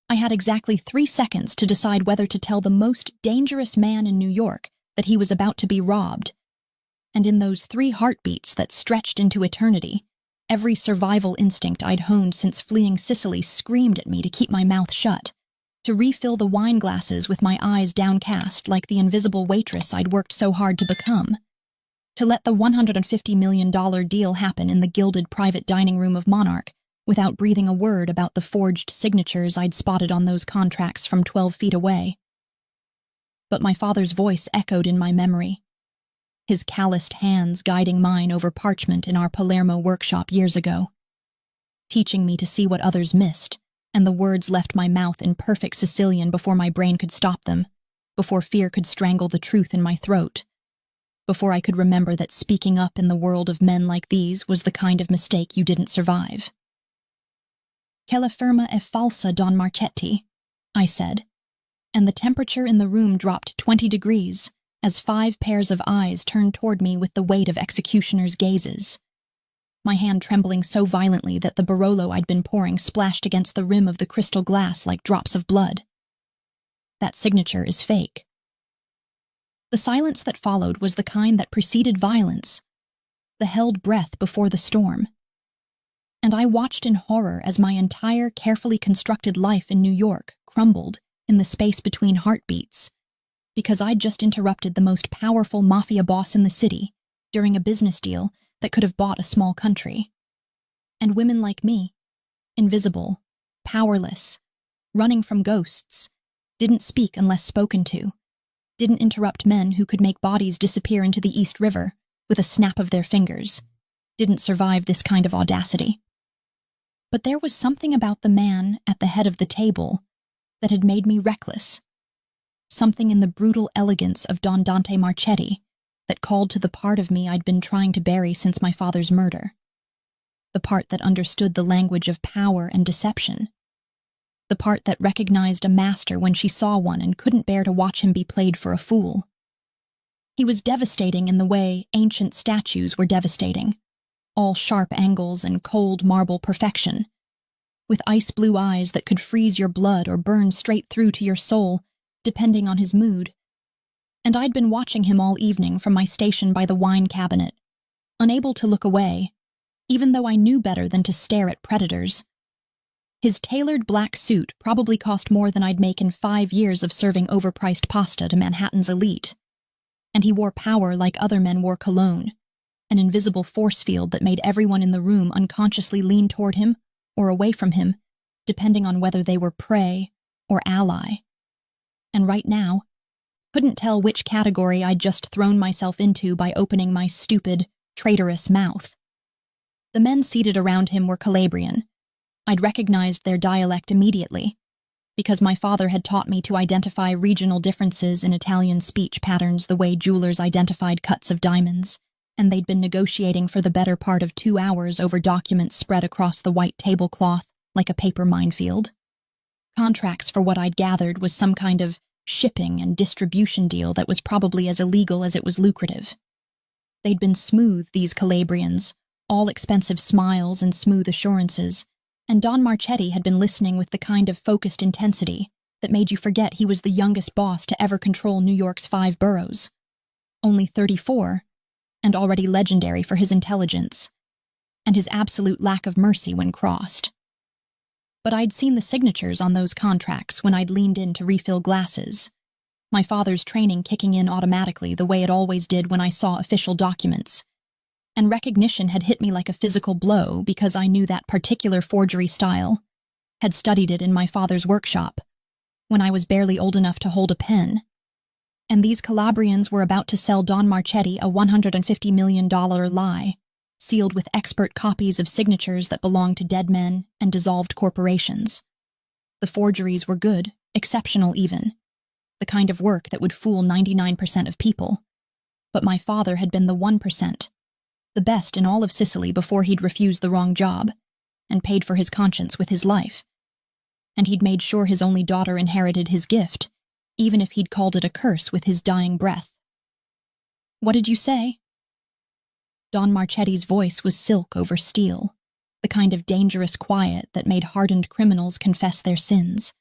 I had exactly 3 seconds to decide whether to tell the most dangerous man in New York that he was about to be robbed. And in those 3 heartbeats that stretched into eternity, every survival instinct I'd honed since fleeing Sicily screamed at me to keep my mouth shut, to refill the wine glasses with my eyes downcast like the invisible waitress I'd worked so hard to become, to let the $150 million deal happen in the gilded private dining room of Monarch without breathing a word about the forged signatures I'd spotted on those contracts from 12 feet away. But my father's voice echoed in my memory, his calloused hands guiding mine over parchment in our Palermo workshop years ago, teaching me to see what others missed, and the words left my mouth in perfect Sicilian before my brain could stop them, before fear could strangle the truth in my throat, before I could remember that speaking up in the world of men like these was the kind of mistake you didn't survive. "Che la firma è falsa, Don Marchetti," I said, and the temperature in the room dropped 20 degrees as 5 pairs of eyes turned toward me with the weight of executioners' gazes, my hand trembling so violently that the Barolo I'd been pouring splashed against the rim of the crystal glass like drops of blood. "That signature is fake." The silence that followed was the kind that preceded violence, the held breath before the storm. And I watched in horror as my entire carefully constructed life in New York crumbled in the space between heartbeats, because I'd just interrupted the most powerful mafia boss in the city during a business deal that could have bought a small country. And women like me, invisible, powerless, running from ghosts, didn't speak unless spoken to, didn't interrupt men who could make bodies disappear into the East River with a snap of their fingers, didn't survive this kind of audacity. But there was something about the man at the head of the table that had made me reckless, something in the brutal elegance of Don Dante Marchetti that called to the part of me I'd been trying to bury since my father's murder, the part that understood the language of power and deception, the part that recognized a master when she saw one and couldn't bear to watch him be played for a fool. He was devastating in the way ancient statues were devastating, all sharp angles and cold marble perfection, with ice-blue eyes that could freeze your blood or burn straight through to your soul, depending on his mood. And I'd been watching him all evening from my station by the wine cabinet, unable to look away, even though I knew better than to stare at predators. His tailored black suit probably cost more than I'd make in 5 years of serving overpriced pasta to Manhattan's elite. And he wore power like other men wore cologne, an invisible force field that made everyone in the room unconsciously lean toward him or away from him, depending on whether they were prey or ally. And right now, couldn't tell which category I'd just thrown myself into by opening my stupid, traitorous mouth. The men seated around him were Calabrian. I'd recognized their dialect immediately, because my father had taught me to identify regional differences in Italian speech patterns the way jewelers identified cuts of diamonds, and they'd been negotiating for the better part of 2 hours over documents spread across the white tablecloth like a paper minefield. Contracts for what I'd gathered was some kind of shipping and distribution deal that was probably as illegal as it was lucrative. They'd been smooth, these Calabrians, all expensive smiles and smooth assurances, and Don Marchetti had been listening with the kind of focused intensity that made you forget he was the youngest boss to ever control New York's 5 boroughs. Only 34, and already legendary for his intelligence, and his absolute lack of mercy when crossed. But I'd seen the signatures on those contracts when I'd leaned in to refill glasses, my father's training kicking in automatically the way it always did when I saw official documents, and recognition had hit me like a physical blow because I knew that particular forgery style, had studied it in my father's workshop, when I was barely old enough to hold a pen. And these Calabrians were about to sell Don Marchetti a $150 million lie, sealed with expert copies of signatures that belonged to dead men and dissolved corporations. The forgeries were good, exceptional even, the kind of work that would fool 99% of people. But my father had been the 1%, the best in all of Sicily before he'd refused the wrong job, and paid for his conscience with his life. And he'd made sure his only daughter inherited his gift, even if he'd called it a curse with his dying breath. "What did you say?" Don Marchetti's voice was silk over steel, the kind of dangerous quiet that made hardened criminals confess their sins.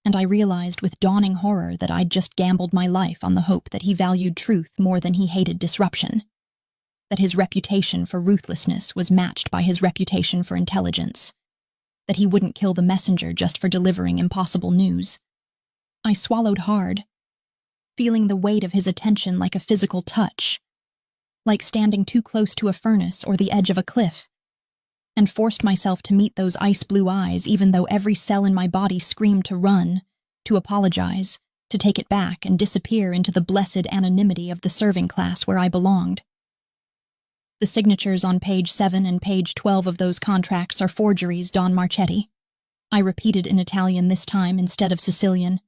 and I realized with dawning horror that I'd just gambled my life on the hope that he valued truth more than he hated disruption, that his reputation for ruthlessness was matched by his reputation for intelligence, that he wouldn't kill the messenger just for delivering impossible news. I swallowed hard, feeling the weight of his attention like a physical touch, like standing too close to a furnace or the edge of a cliff, and forced myself to meet those ice-blue eyes even though every cell in my body screamed to run, to apologize, to take it back and disappear into the blessed anonymity of the serving class where I belonged. The signatures on page 7 and page 12 of those contracts are forgeries, Don Marchetti. I repeated in Italian this time instead of Sicilian,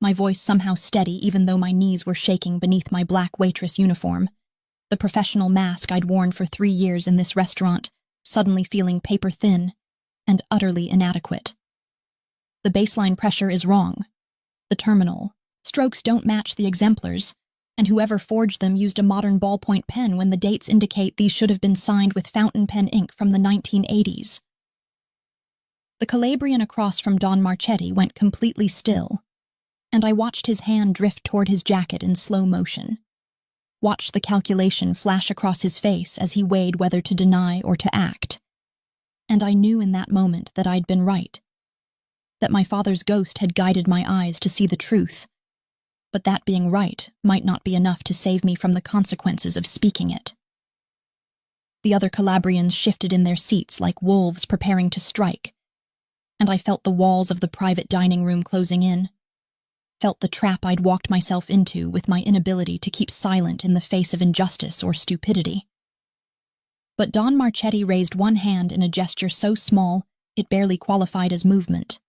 my voice somehow steady even though my knees were shaking beneath my black waitress uniform, the professional mask I'd worn for 3 years in this restaurant, suddenly feeling paper-thin and utterly inadequate. The baseline pressure is wrong. The terminal strokes don't match the exemplars, and whoever forged them used a modern ballpoint pen when the dates indicate these should have been signed with fountain pen ink from the 1980s. The Calabrian across from Don Marchetti went completely still, and I watched his hand drift toward his jacket in slow motion, watched the calculation flash across his face as he weighed whether to deny or to act. And I knew in that moment that I'd been right, that my father's ghost had guided my eyes to see the truth, but that being right might not be enough to save me from the consequences of speaking it. The other Calabrians shifted in their seats like wolves preparing to strike, and I felt the walls of the private dining room closing in, felt the trap I'd walked myself into with my inability to keep silent in the face of injustice or stupidity. But Don Marchetti raised one hand in a gesture so small it barely qualified as movement,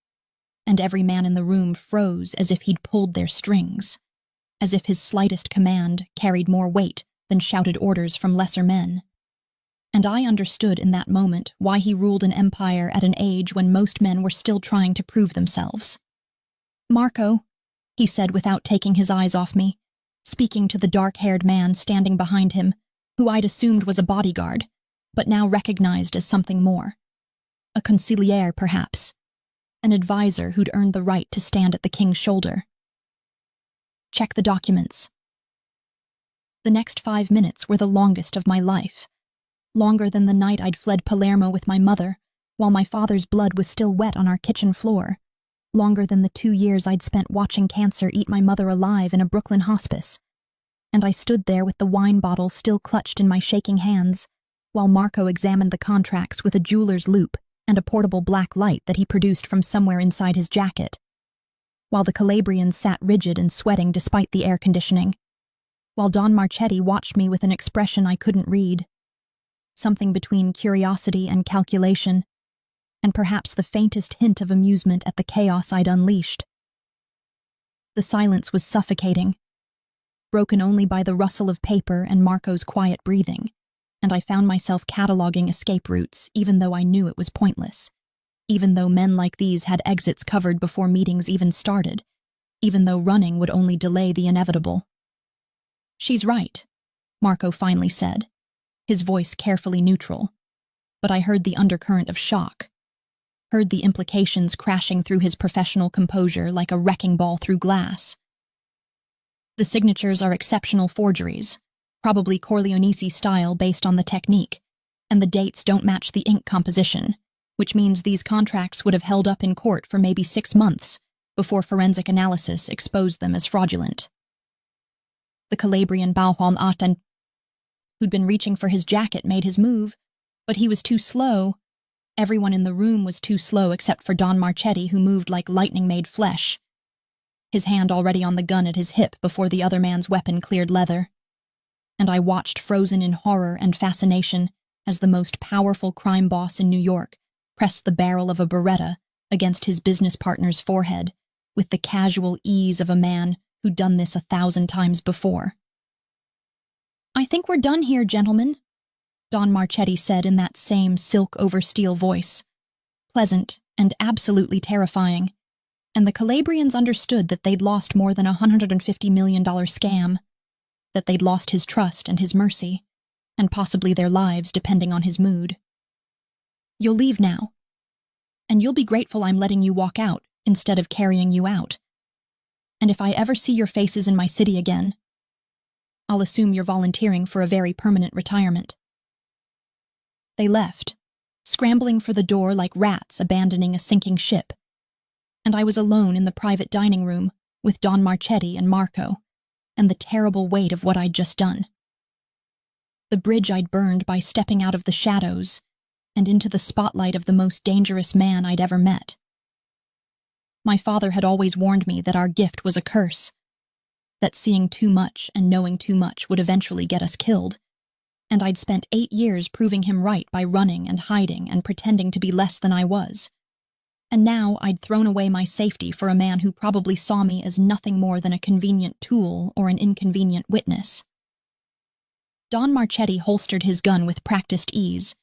and every man in the room froze as if he'd pulled their strings, as if his slightest command carried more weight than shouted orders from lesser men. And I understood in that moment why he ruled an empire at an age when most men were still trying to prove themselves. "Marco," he said without taking his eyes off me, speaking to the dark-haired man standing behind him, who I'd assumed was a bodyguard, but now recognized as something more. A consigliere, perhaps. An advisor who'd earned the right to stand at the king's shoulder. "Check the documents." The next 5 minutes were the longest of my life, longer than the night I'd fled Palermo with my mother, while my father's blood was still wet on our kitchen floor, longer than the 2 years I'd spent watching cancer eat my mother alive in a Brooklyn hospice. And I stood there with the wine bottle still clutched in my shaking hands, while Marco examined the contracts with a jeweler's loupe and a portable black light that he produced from somewhere inside his jacket, while the Calabrians sat rigid and sweating despite the air conditioning, while Don Marchetti watched me with an expression I couldn't read, something between curiosity and calculation, and perhaps the faintest hint of amusement at the chaos I'd unleashed. The silence was suffocating, broken only by the rustle of paper and Marco's quiet breathing, and I found myself cataloging escape routes even though I knew it was pointless, even though men like these had exits covered before meetings even started, even though running would only delay the inevitable. "She's right," Marco finally said, his voice carefully neutral, but I heard the undercurrent of shock, heard the implications crashing through his professional composure like a wrecking ball through glass. "The signatures are exceptional forgeries, probably Corleonese style based on the technique, and the dates don't match the ink composition, which means these contracts would have held up in court for maybe 6 months before forensic analysis exposed them as fraudulent." The Calabrian Bauholm Aten, who'd been reaching for his jacket, made his move, but he was too slow. Everyone in the room was too slow except for Don Marchetti, who moved like lightning-made flesh, his hand already on the gun at his hip before the other man's weapon cleared leather. And I watched frozen in horror and fascination as the most powerful crime boss in New York pressed the barrel of a Beretta against his business partner's forehead with the casual ease of a man who'd done this 1,000 times before. "I think we're done here, gentlemen," Don Marchetti said in that same silk-over-steel voice, pleasant and absolutely terrifying, and the Calabrians understood that they'd lost more than a $150 million scam, that they'd lost his trust and his mercy, and possibly their lives depending on his mood. "You'll leave now, and you'll be grateful I'm letting you walk out," instead of carrying you out. And if I ever see your faces in my city again, I'll assume you're volunteering for a very permanent retirement." They left, scrambling for the door like rats abandoning a sinking ship, and I was alone in the private dining room with Don Marchetti and Marco, and the terrible weight of what I'd just done. The bridge I'd burned by stepping out of the shadows and into the spotlight of the most dangerous man I'd ever met. My father had always warned me that our gift was a curse, that seeing too much and knowing too much would eventually get us killed, and I'd spent 8 years proving him right by running and hiding and pretending to be less than I was. And now I'd thrown away my safety for a man who probably saw me as nothing more than a convenient tool or an inconvenient witness. Don Marchetti holstered his gun with practiced ease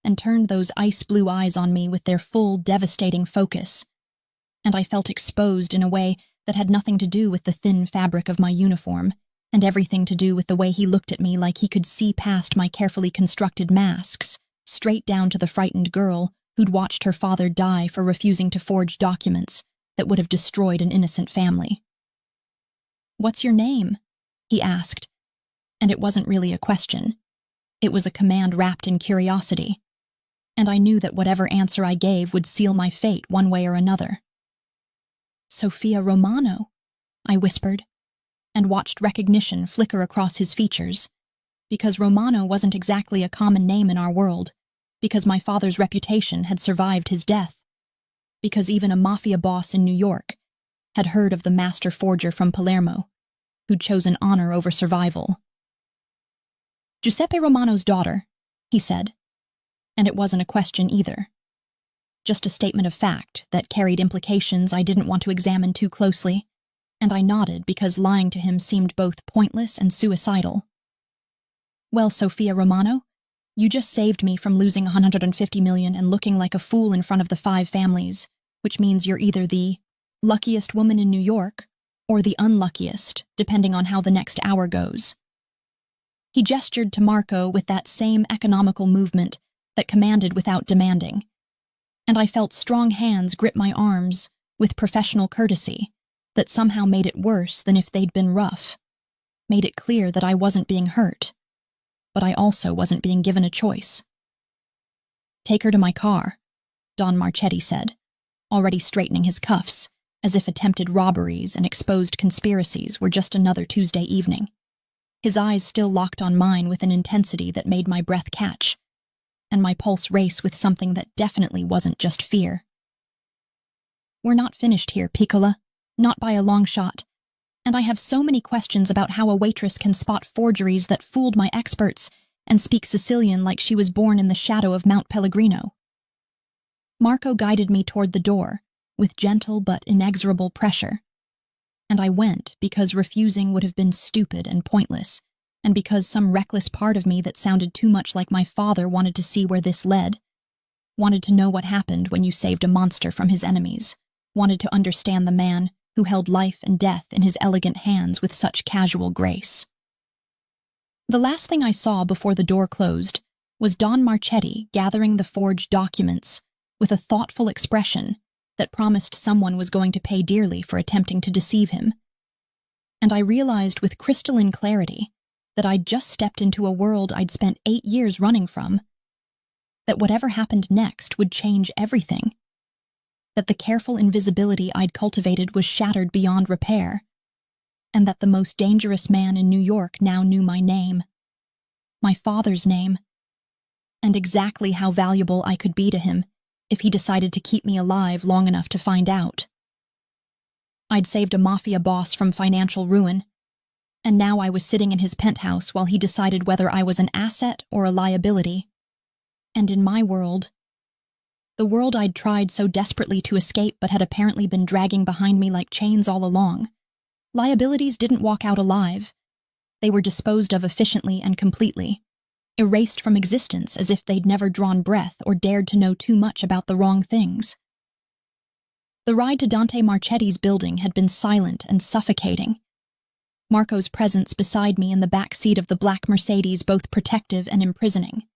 and turned those ice-blue eyes on me with their full, devastating focus, and I felt exposed in a way that had nothing to do with the thin fabric of my uniform, and everything to do with the way he looked at me like he could see past my carefully constructed masks, straight down to the frightened girl who'd watched her father die for refusing to forge documents that would have destroyed an innocent family. "What's your name?" he asked, and it wasn't really a question. It was a command wrapped in curiosity, and I knew that whatever answer I gave would seal my fate one way or another. "Sophia Romano," I whispered, and watched recognition flicker across his features, because Romano wasn't exactly a common name in our world, because my father's reputation had survived his death, because even a Mafia boss in New York had heard of the master forger from Palermo, who'd chosen honor over survival. "Giuseppe Romano's daughter," he said, and it wasn't a question either. Just a statement of fact that carried implications I didn't want to examine too closely, and I nodded because lying to him seemed both pointless and suicidal. "Well, Sophia Romano, you just saved me from losing $150 million and looking like a fool in front of the 5 families, which means you're either the luckiest woman in New York or the unluckiest, depending on how the next hour goes." He gestured to Marco with that same economical movement that commanded without demanding, and I felt strong hands grip my arms with professional courtesy that somehow made it worse than if they'd been rough, made it clear that I wasn't being hurt, but I also wasn't being given a choice. "Take her to my car," Don Marchetti said, already straightening his cuffs, as if attempted robberies and exposed conspiracies were just another Tuesday evening. His eyes still locked on mine with an intensity that made my breath catch, and my pulse race with something that definitely wasn't just fear. "We're not finished here, Piccola, not by a long shot, and I have so many questions about how a waitress can spot forgeries that fooled my experts and speak Sicilian like she was born in the shadow of Mount Pellegrino." Marco guided me toward the door with gentle but inexorable pressure, and I went because refusing would have been stupid and pointless, and because some reckless part of me that sounded too much like my father wanted to see where this led, wanted to know what happened when you saved a monster from his enemies, wanted to understand the man who held life and death in his elegant hands with such casual grace. The last thing I saw before the door closed was Don Marchetti gathering the forged documents with a thoughtful expression that promised someone was going to pay dearly for attempting to deceive him. And I realized with crystalline clarity that I'd just stepped into a world I'd spent 8 years running from, that whatever happened next would change everything, that the careful invisibility I'd cultivated was shattered beyond repair, and that the most dangerous man in New York now knew my name, my father's name, and exactly how valuable I could be to him if he decided to keep me alive long enough to find out. I'd saved a Mafia boss from financial ruin, and now I was sitting in his penthouse while he decided whether I was an asset or a liability. And in my world, the world I'd tried so desperately to escape but had apparently been dragging behind me like chains all along, liabilities didn't walk out alive. They were disposed of efficiently and completely, erased from existence as if they'd never drawn breath or dared to know too much about the wrong things. The ride to Dante Marchetti's building had been silent and suffocating, Marco's presence beside me in the back seat of the black Mercedes both protective and imprisoning,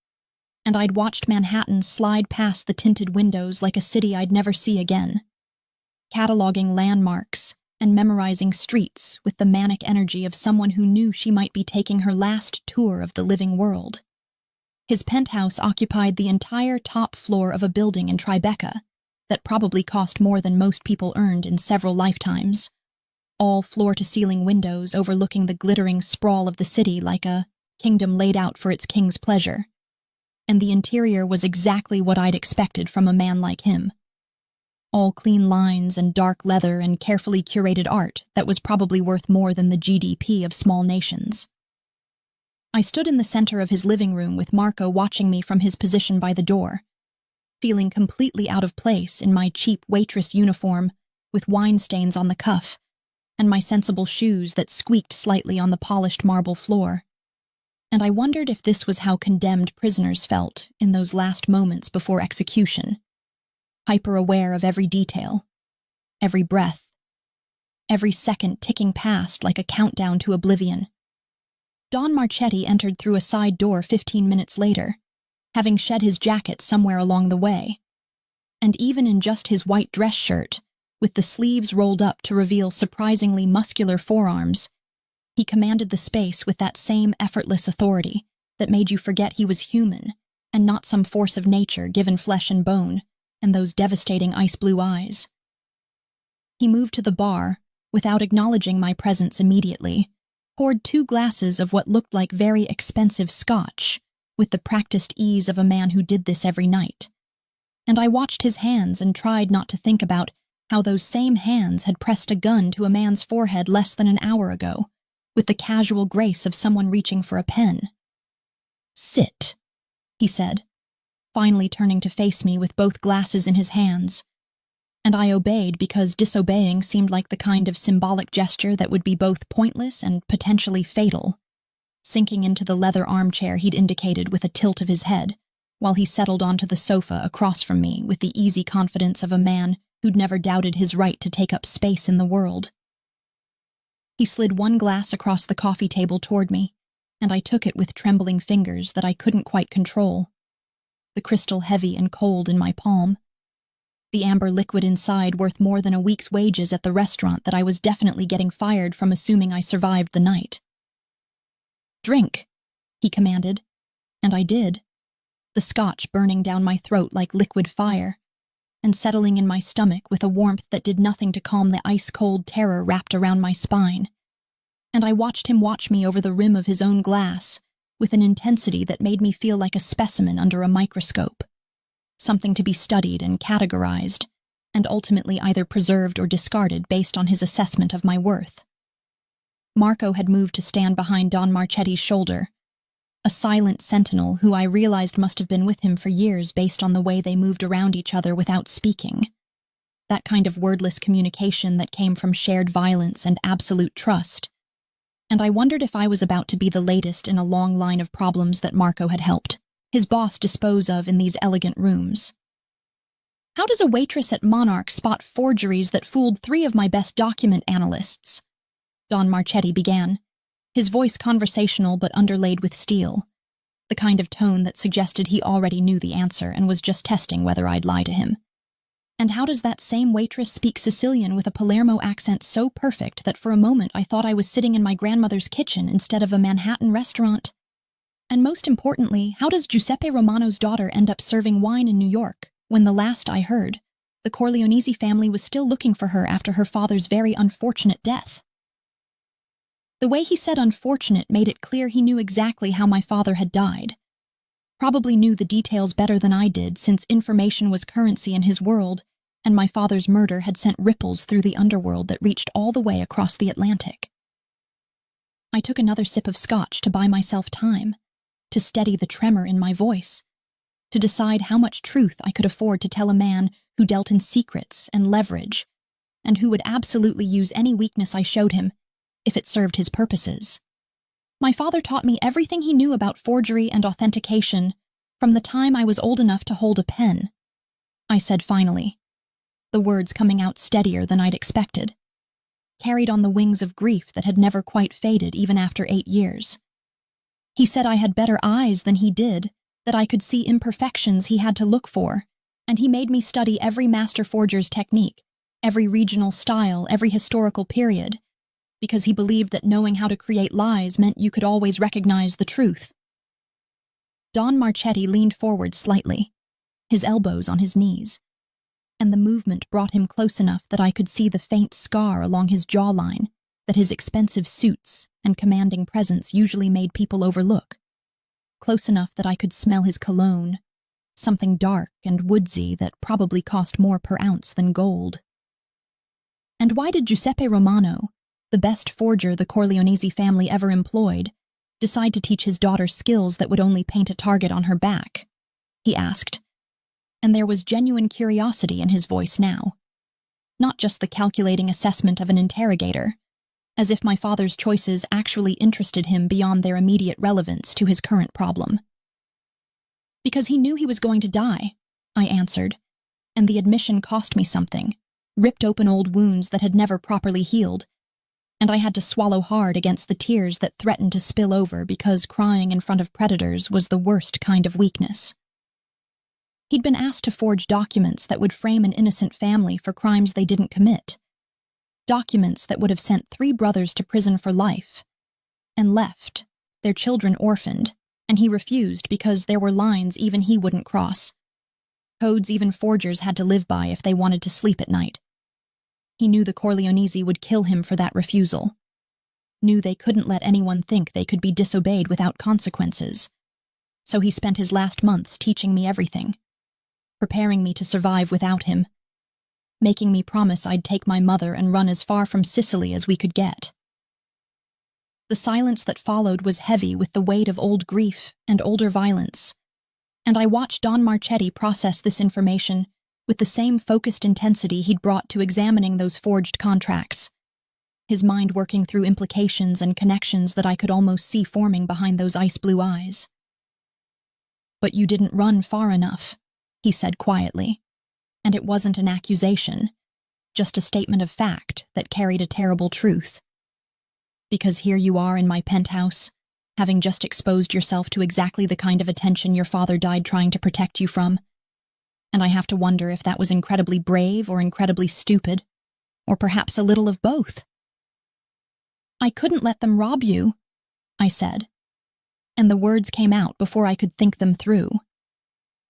and I'd watched Manhattan slide past the tinted windows like a city I'd never see again. cataloging landmarks and memorizing streets with the manic energy of someone who knew she might be taking her last tour of the living world. His penthouse occupied the entire top floor of a building in Tribeca that probably cost more than most people earned in several lifetimes, all floor-to-ceiling windows overlooking the glittering sprawl of the city like a kingdom laid out for its king's pleasure. And the interior was exactly what I'd expected from a man like him. All clean lines and dark leather and carefully curated art that was probably worth more than the GDP of small nations. I stood in the center of his living room with Marco watching me from his position by the door, feeling completely out of place in my cheap waitress uniform with wine stains on the cuff and my sensible shoes that squeaked slightly on the polished marble floor. And I wondered if this was how condemned prisoners felt in those last moments before execution, hyper-aware of every detail, every breath, every second ticking past like a countdown to oblivion. Don Marchetti entered through a side door 15 minutes later, having shed his jacket somewhere along the way. And even in just his white dress shirt, with the sleeves rolled up to reveal surprisingly muscular forearms, he commanded the space with that same effortless authority that made you forget he was human and not some force of nature given flesh and bone and those devastating ice-blue eyes. He moved to the bar, without acknowledging my presence immediately, poured 2 glasses of what looked like very expensive scotch, with the practiced ease of a man who did this every night. And I watched his hands and tried not to think about how those same hands had pressed a gun to a man's forehead less than an hour ago, with the casual grace of someone reaching for a pen. "Sit," he said, finally turning to face me with both glasses in his hands. And I obeyed because disobeying seemed like the kind of symbolic gesture that would be both pointless and potentially fatal, sinking into the leather armchair he'd indicated with a tilt of his head, while he settled onto the sofa across from me with the easy confidence of a man who'd never doubted his right to take up space in the world. He slid 1 glass across the coffee table toward me, and I took it with trembling fingers that I couldn't quite control, the crystal heavy and cold in my palm, the amber liquid inside worth more than a week's wages at the restaurant that I was definitely getting fired from assuming I survived the night. "Drink," he commanded, and I did, the scotch burning down my throat like liquid fire, and settling in my stomach with a warmth that did nothing to calm the ice-cold terror wrapped around my spine. And I watched him watch me over the rim of his own glass, with an intensity that made me feel like a specimen under a microscope, something to be studied and categorized, and ultimately either preserved or discarded based on his assessment of my worth. Marco had moved to stand behind Don Marchetti's shoulder, a silent sentinel who I realized must have been with him for years based on the way they moved around each other without speaking. That kind of wordless communication that came from shared violence and absolute trust. And I wondered if I was about to be the latest in a long line of problems that Marco had helped his boss dispose of in these elegant rooms. "How does a waitress at Monarch spot forgeries that fooled 3 of my best document analysts?" Don Marchetti began, his voice conversational but underlaid with steel, the kind of tone that suggested he already knew the answer and was just testing whether I'd lie to him. "And how does that same waitress speak Sicilian with a Palermo accent so perfect that for a moment I thought I was sitting in my grandmother's kitchen instead of a Manhattan restaurant? And most importantly, how does Giuseppe Romano's daughter end up serving wine in New York, when the last I heard, the Corleonesi family was still looking for her after her father's very unfortunate death?" The way he said unfortunate made it clear he knew exactly how my father had died. Probably knew the details better than I did, since information was currency in his world, and my father's murder had sent ripples through the underworld that reached all the way across the Atlantic. I took another sip of scotch to buy myself time, to steady the tremor in my voice, to decide how much truth I could afford to tell a man who dealt in secrets and leverage, and who would absolutely use any weakness I showed him if it served his purposes. My father taught me everything he knew about forgery and authentication from the time I was old enough to hold a pen, I said finally, the words coming out steadier than I'd expected, carried on the wings of grief that had never quite faded even after 8 years. He said I had better eyes than he did, that I could see imperfections he had to look for, and he made me study every master forger's technique every regional style, every historical period, because he believed that knowing how to create lies meant you could always recognize the truth. Don Marchetti leaned forward slightly, his elbows on his knees, and the movement brought him close enough that I could see the faint scar along his jawline that his expensive suits and commanding presence usually made people overlook, close enough that I could smell his cologne, something dark and woodsy that probably cost more per ounce than gold. And why did Giuseppe Romano, the best forger the Corleonesi family ever employed, decide to teach his daughter skills that would only paint a target on her back? He asked, and there was genuine curiosity in his voice now, not just the calculating assessment of an interrogator, as if my father's choices actually interested him beyond their immediate relevance to his current problem. Because he knew he was going to die, I answered, and the admission cost me something, ripped open old wounds that had never properly healed, and I had to swallow hard against the tears that threatened to spill over because crying in front of predators was the worst kind of weakness. He'd been asked to forge documents that would frame an innocent family for crimes they didn't commit, documents that would have sent 3 brothers to prison for life, and left, their children orphaned, and he refused because there were lines even he wouldn't cross, codes even forgers had to live by if they wanted to sleep at night. He knew the Corleonesi would kill him for that refusal, knew they couldn't let anyone think they could be disobeyed without consequences, so he spent his last months teaching me everything, preparing me to survive without him, making me promise I'd take my mother and run as far from Sicily as we could get. The silence that followed was heavy with the weight of old grief and older violence, and I watched Don Marchetti process this information with the same focused intensity he'd brought to examining those forged contracts, his mind working through implications and connections that I could almost see forming behind those ice-blue eyes. "But you didn't run far enough," he said quietly. And it wasn't an accusation, just a statement of fact that carried a terrible truth. Because here you are in my penthouse, having just exposed yourself to exactly the kind of attention your father died trying to protect you from, and I have to wonder if that was incredibly brave or incredibly stupid, or perhaps a little of both. "I couldn't let them rob you," I said, and the words came out before I could think them through,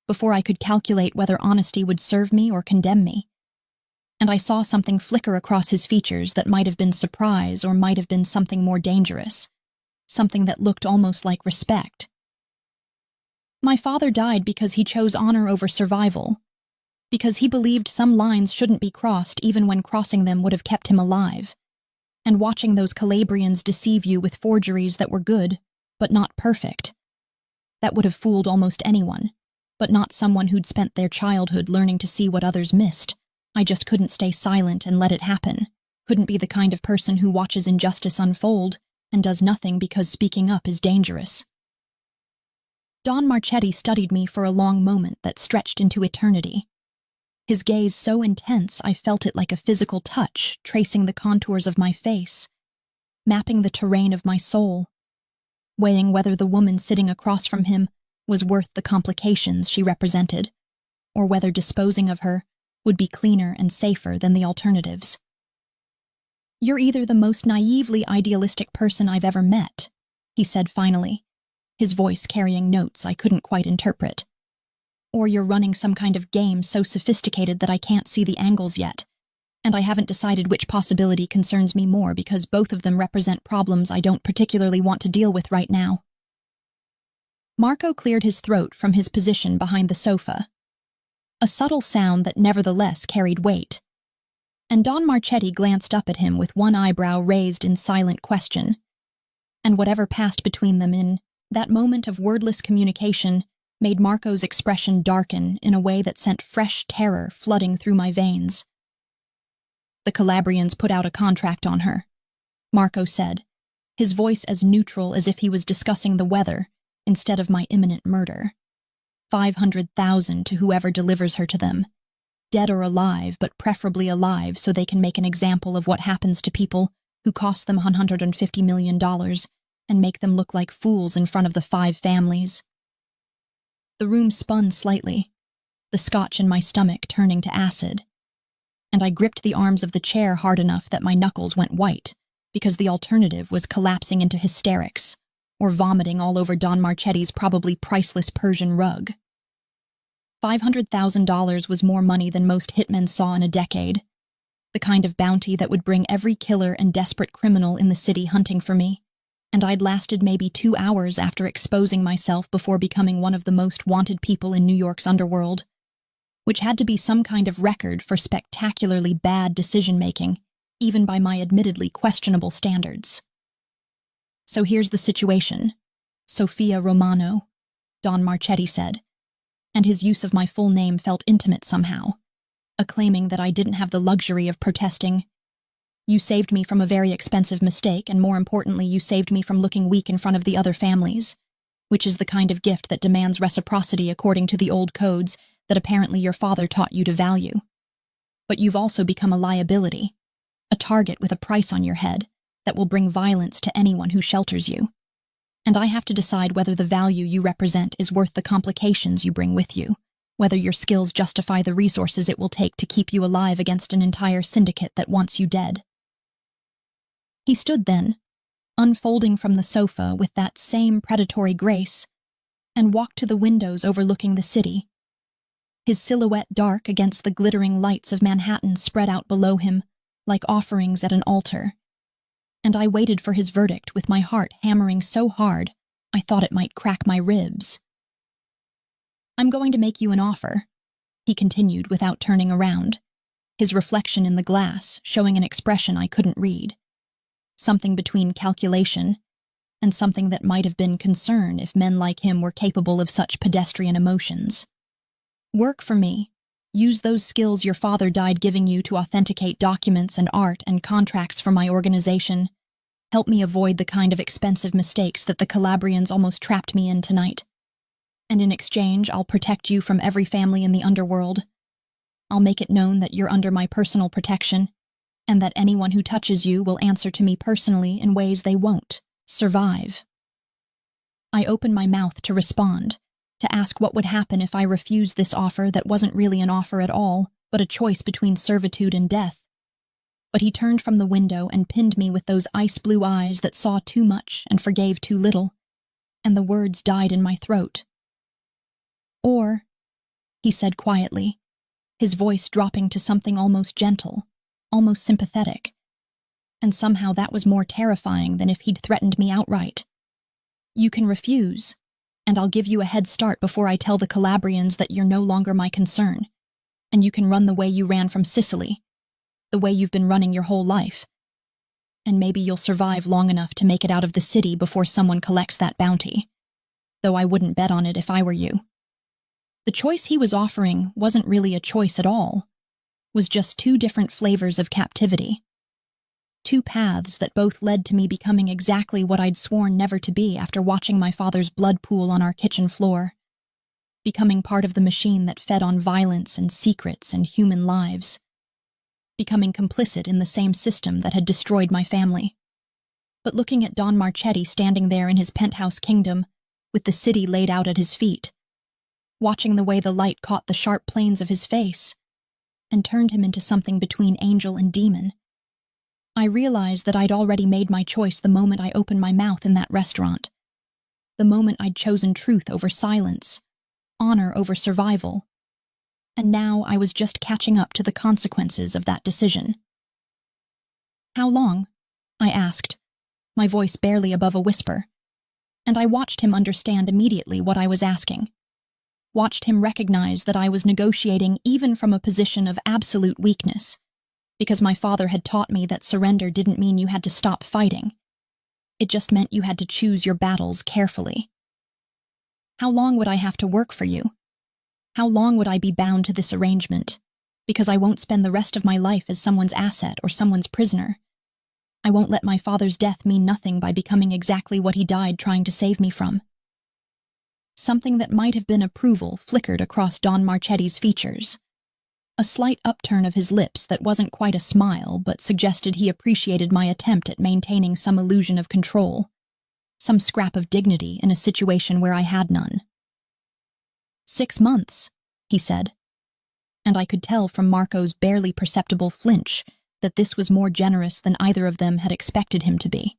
before I could calculate whether honesty would serve me or condemn me. And I saw something flicker across his features that might have been surprise or might have been something more dangerous, something that looked almost like respect. My father died because he chose honor over survival, because he believed some lines shouldn't be crossed even when crossing them would have kept him alive, and watching those Calabrians deceive you with forgeries that were good, but not perfect, that would have fooled almost anyone, but not someone who'd spent their childhood learning to see what others missed. I just couldn't stay silent and let it happen, couldn't be the kind of person who watches injustice unfold and does nothing because speaking up is dangerous. Don Marchetti studied me for a long moment that stretched into eternity. His gaze so intense I felt it like a physical touch, tracing the contours of my face, mapping the terrain of my soul, weighing whether the woman sitting across from him was worth the complications she represented, or whether disposing of her would be cleaner and safer than the alternatives. "You're either the most naively idealistic person I've ever met," he said finally, his voice carrying notes I couldn't quite interpret, "or you're running some kind of game so sophisticated that I can't see the angles yet, and I haven't decided which possibility concerns me more because both of them represent problems I don't particularly want to deal with right now." Marco cleared his throat from his position behind the sofa, a subtle sound that nevertheless carried weight, and Don Marchetti glanced up at him with one eyebrow raised in silent question, and whatever passed between them in that moment of wordless communication made Marco's expression darken in a way that sent fresh terror flooding through my veins. "The Calabrians put out a contract on her," Marco said, his voice as neutral as if he was discussing the weather instead of my imminent murder. 500,000 to whoever delivers her to them, dead or alive, but preferably alive so they can make an example of what happens to people who cost them $150 million and make them look like fools in front of the 5 families. The room spun slightly, the scotch in my stomach turning to acid, and I gripped the arms of the chair hard enough that my knuckles went white, because the alternative was collapsing into hysterics or vomiting all over Don Marchetti's probably priceless Persian rug. $500,000 was more money than most hitmen saw in a decade, the kind of bounty that would bring every killer and desperate criminal in the city hunting for me, and I'd lasted maybe 2 hours after exposing myself before becoming one of the most wanted people in New York's underworld, which had to be some kind of record for spectacularly bad decision-making, even by my admittedly questionable standards. So here's the situation, Sofia Romano, Don Marchetti said, and his use of my full name felt intimate somehow, acclaiming that I didn't have the luxury of protesting. You saved me from a very expensive mistake, and more importantly, you saved me from looking weak in front of the other families, which is the kind of gift that demands reciprocity according to the old codes that apparently your father taught you to value. But you've also become a liability, a target with a price on your head that will bring violence to anyone who shelters you. And I have to decide whether the value you represent is worth the complications you bring with you, whether your skills justify the resources it will take to keep you alive against an entire syndicate that wants you dead. He stood then, unfolding from the sofa with that same predatory grace, and walked to the windows overlooking the city, his silhouette dark against the glittering lights of Manhattan spread out below him like offerings at an altar. And I waited for his verdict with my heart hammering so hard I thought it might crack my ribs. "I'm going to make you an offer," he continued without turning around, his reflection in the glass showing an expression I couldn't read. Something between calculation and something that might have been concern if men like him were capable of such pedestrian emotions. "Work for me. Use those skills your father died giving you to authenticate documents and art and contracts for my organization. Help me avoid the kind of expensive mistakes that the Calabrians almost trapped me in tonight. And in exchange, I'll protect you from every family in the underworld. I'll make it known that you're under my personal protection, and that anyone who touches you will answer to me personally in ways they won't survive." I opened my mouth to respond, to ask what would happen if I refused this offer that wasn't really an offer at all, but a choice between servitude and death. But he turned from the window and pinned me with those ice-blue eyes that saw too much and forgave too little, and the words died in my throat. "Or," he said quietly, his voice dropping to something almost gentle, almost sympathetic, and somehow that was more terrifying than if he'd threatened me outright. "You can refuse, and I'll give you a head start before I tell the Calabrians that you're no longer my concern, and you can run the way you ran from Sicily, the way you've been running your whole life, and maybe you'll survive long enough to make it out of the city before someone collects that bounty, though I wouldn't bet on it if I were you." The choice he was offering wasn't really a choice at all, was just 2 different flavors of captivity. 2 paths that both led to me becoming exactly what I'd sworn never to be after watching my father's blood pool on our kitchen floor, becoming part of the machine that fed on violence and secrets and human lives, becoming complicit in the same system that had destroyed my family. But looking at Don Marchetti standing there in his penthouse kingdom, with the city laid out at his feet, watching the way the light caught the sharp planes of his face, and turned him into something between angel and demon, I realized that I'd already made my choice the moment I opened my mouth in that restaurant, the moment I'd chosen truth over silence, honor over survival, and now I was just catching up to the consequences of that decision. "How long?" I asked, my voice barely above a whisper, and I watched him understand immediately what I was asking, watched him recognize that I was negotiating even from a position of absolute weakness, because my father had taught me that surrender didn't mean you had to stop fighting. It just meant you had to choose your battles carefully. "How long would I have to work for you? How long would I be bound to this arrangement? Because I won't spend the rest of my life as someone's asset or someone's prisoner. I won't let my father's death mean nothing by becoming exactly what he died trying to save me from." Something that might have been approval flickered across Don Marchetti's features. A slight upturn of his lips that wasn't quite a smile, but suggested he appreciated my attempt at maintaining some illusion of control, some scrap of dignity in a situation where I had none. 6 months, he said. and I could tell from Marco's barely perceptible flinch that this was more generous than either of them had expected him to be.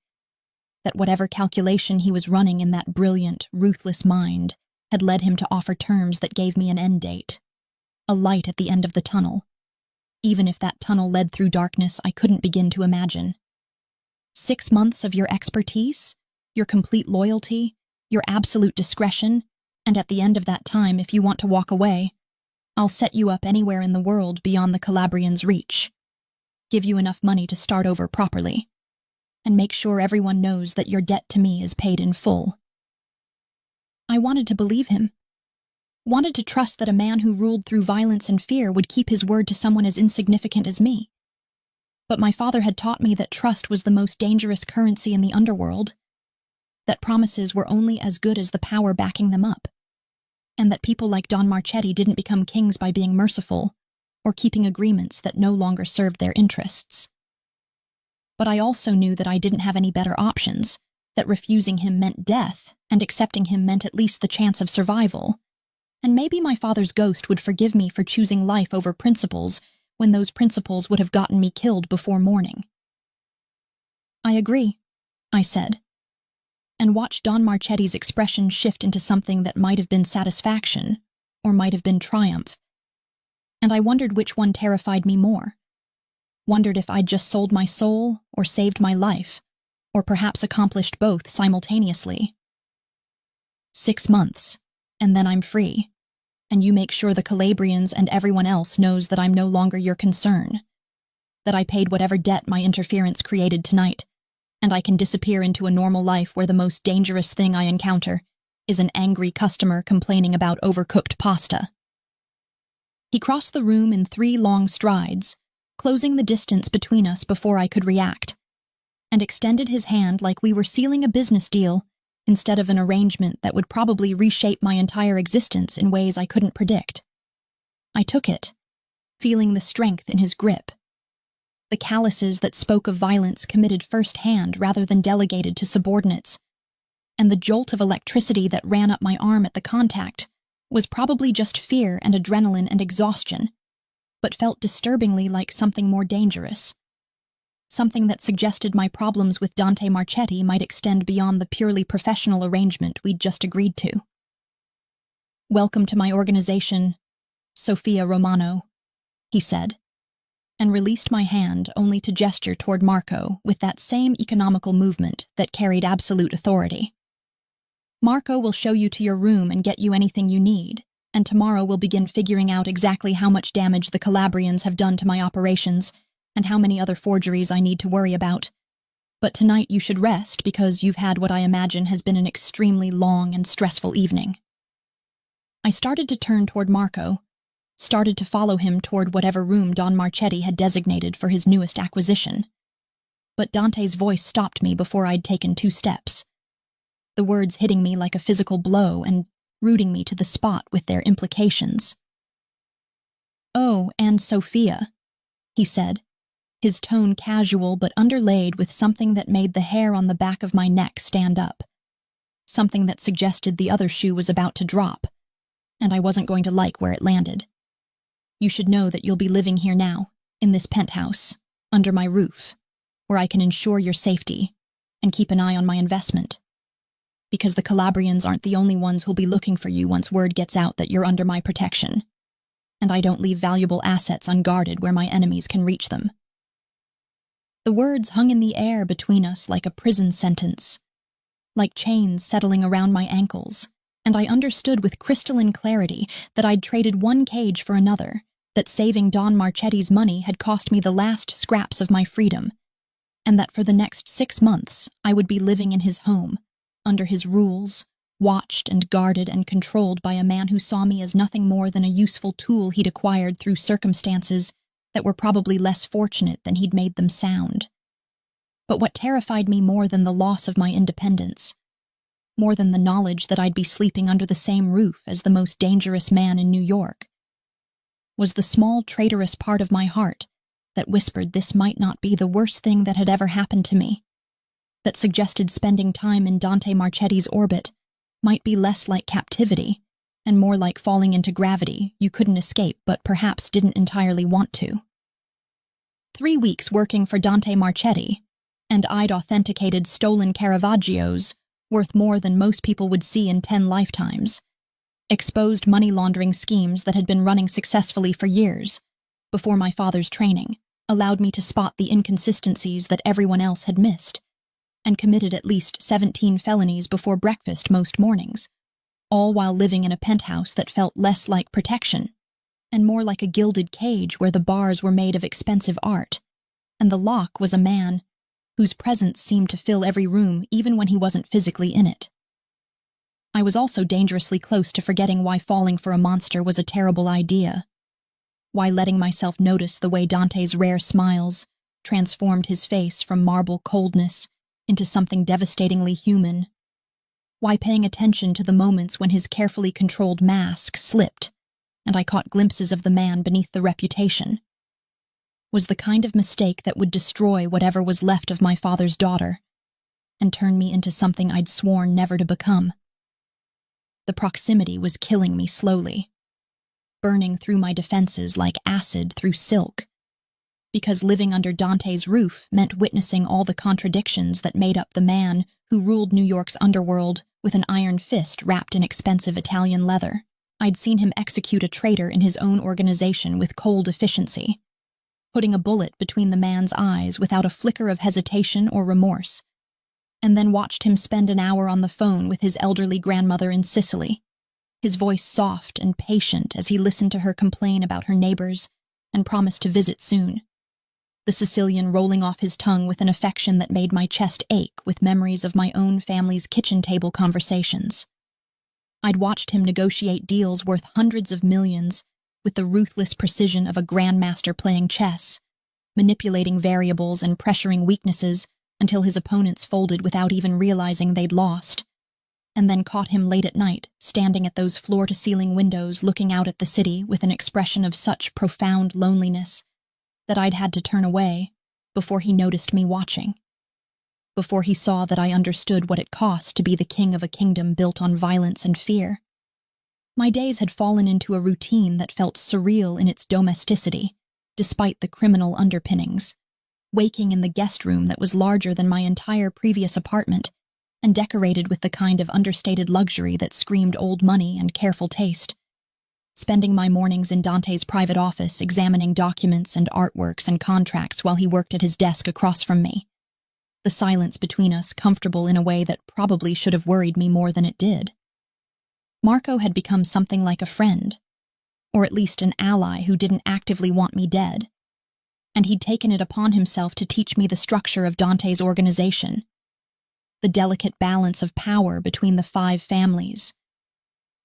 That whatever calculation he was running in that brilliant, ruthless mind had led him to offer terms that gave me an end date, a light at the end of the tunnel, even if that tunnel led through darkness I couldn't begin to imagine. 6 months of your expertise, your complete loyalty, your absolute discretion, and at the end of that time, if you want to walk away, I'll set you up anywhere in the world beyond the Calabrian's reach, give you enough money to start over properly, and make sure everyone knows that your debt to me is paid in full. I wanted to believe him, wanted to trust that a man who ruled through violence and fear would keep his word to someone as insignificant as me. But my father had taught me that trust was the most dangerous currency in the underworld, that promises were only as good as the power backing them up, and that people like Don Marchetti didn't become kings by being merciful or keeping agreements that no longer served their interests. But I also knew that I didn't have any better options, that refusing him meant death, and accepting him meant at least the chance of survival. And maybe my father's ghost would forgive me for choosing life over principles when those principles would have gotten me killed before morning. I agree, I said, and watched Don Marchetti's expression shift into something that might have been satisfaction or might have been triumph. And I wondered which one terrified me more. Wondered if I'd just sold my soul or saved my life, or perhaps accomplished both simultaneously. 6 months, and then I'm free, and you make sure the Calabrians and everyone else knows that I'm no longer your concern, that I paid whatever debt my interference created tonight, and I can disappear into a normal life where the most dangerous thing I encounter is an angry customer complaining about overcooked pasta. He crossed the room in 3 long strides, closing the distance between us before I could react, and extended his hand like we were sealing a business deal instead of an arrangement that would probably reshape my entire existence in ways I couldn't predict. I took it, feeling the strength in his grip, the calluses that spoke of violence committed firsthand rather than delegated to subordinates, and the jolt of electricity that ran up my arm at the contact was probably just fear and adrenaline and exhaustion, but felt disturbingly like something more dangerous. Something that suggested my problems with Dante Marchetti might extend beyond the purely professional arrangement we'd just agreed to. "Welcome to my organization, Sophia Romano," he said, and released my hand only to gesture toward Marco with that same economical movement that carried absolute authority. "Marco will show you to your room and get you anything you need, and tomorrow we'll begin figuring out exactly how much damage the Calabrians have done to my operations and how many other forgeries I need to worry about. But tonight you should rest because you've had what I imagine has been an extremely long and stressful evening." I started to turn toward Marco, started to follow him toward whatever room Don Marchetti had designated for his newest acquisition. But Dante's voice stopped me before I'd taken 2 steps, the words hitting me like a physical blow and rooting me to the spot with their implications. "Oh, and Sophia," he said, his tone casual but underlaid with something that made the hair on the back of my neck stand up, something that suggested the other shoe was about to drop, and I wasn't going to like where it landed. "You should know that you'll be living here now, in this penthouse, under my roof, where I can ensure your safety and keep an eye on my investment. Because the Calabrians aren't the only ones who'll be looking for you once word gets out that you're under my protection, and I don't leave valuable assets unguarded where my enemies can reach them." The words hung in the air between us like a prison sentence, like chains settling around my ankles, and I understood with crystalline clarity that I'd traded one cage for another, that saving Don Marchetti's money had cost me the last scraps of my freedom, and that for the next 6 months I would be living in his home, under his rules, watched and guarded and controlled by a man who saw me as nothing more than a useful tool he'd acquired through circumstances that were probably less fortunate than he'd made them sound. But what terrified me more than the loss of my independence, more than the knowledge that I'd be sleeping under the same roof as the most dangerous man in New York, was the small traitorous part of my heart that whispered this might not be the worst thing that had ever happened to me, that suggested spending time in Dante Marchetti's orbit might be less like captivity and more like falling into gravity you couldn't escape but perhaps didn't entirely want to. 3 weeks working for Dante Marchetti, and I'd authenticated stolen Caravaggios worth more than most people would see in 10 lifetimes, exposed money laundering schemes that had been running successfully for years, before my father's training, allowed me to spot the inconsistencies that everyone else had missed, and committed at least 17 felonies before breakfast most mornings, all while living in a penthouse that felt less like protection and more like a gilded cage where the bars were made of expensive art, and the lock was a man whose presence seemed to fill every room even when he wasn't physically in it. I was also dangerously close to forgetting why falling for a monster was a terrible idea, why letting myself notice the way Dante's rare smiles transformed his face from marble coldness into something devastatingly human, why paying attention to the moments when his carefully controlled mask slipped and I caught glimpses of the man beneath the reputation, was the kind of mistake that would destroy whatever was left of my father's daughter and turn me into something I'd sworn never to become. The proximity was killing me slowly, burning through my defenses like acid through silk, because living under Dante's roof meant witnessing all the contradictions that made up the man who ruled New York's underworld with an iron fist wrapped in expensive Italian leather. I'd seen him execute a traitor in his own organization with cold efficiency, putting a bullet between the man's eyes without a flicker of hesitation or remorse, and then watched him spend an hour on the phone with his elderly grandmother in Sicily, his voice soft and patient as he listened to her complain about her neighbors and promised to visit soon, the Sicilian rolling off his tongue with an affection that made my chest ache with memories of my own family's kitchen table conversations. I'd watched him negotiate deals worth hundreds of millions with the ruthless precision of a grandmaster playing chess, manipulating variables and pressuring weaknesses until his opponents folded without even realizing they'd lost, and then caught him late at night, standing at those floor-to-ceiling windows looking out at the city with an expression of such profound loneliness that I'd had to turn away before he noticed me watching, before he saw that I understood what it cost to be the king of a kingdom built on violence and fear. My days had fallen into a routine that felt surreal in its domesticity, despite the criminal underpinnings, waking in the guest room that was larger than my entire previous apartment and decorated with the kind of understated luxury that screamed old money and careful taste, spending my mornings in Dante's private office examining documents and artworks and contracts while he worked at his desk across from me, the silence between us comfortable in a way that probably should have worried me more than it did. Marco had become something like a friend, or at least an ally who didn't actively want me dead, and he'd taken it upon himself to teach me the structure of Dante's organization, the delicate balance of power between the 5 families,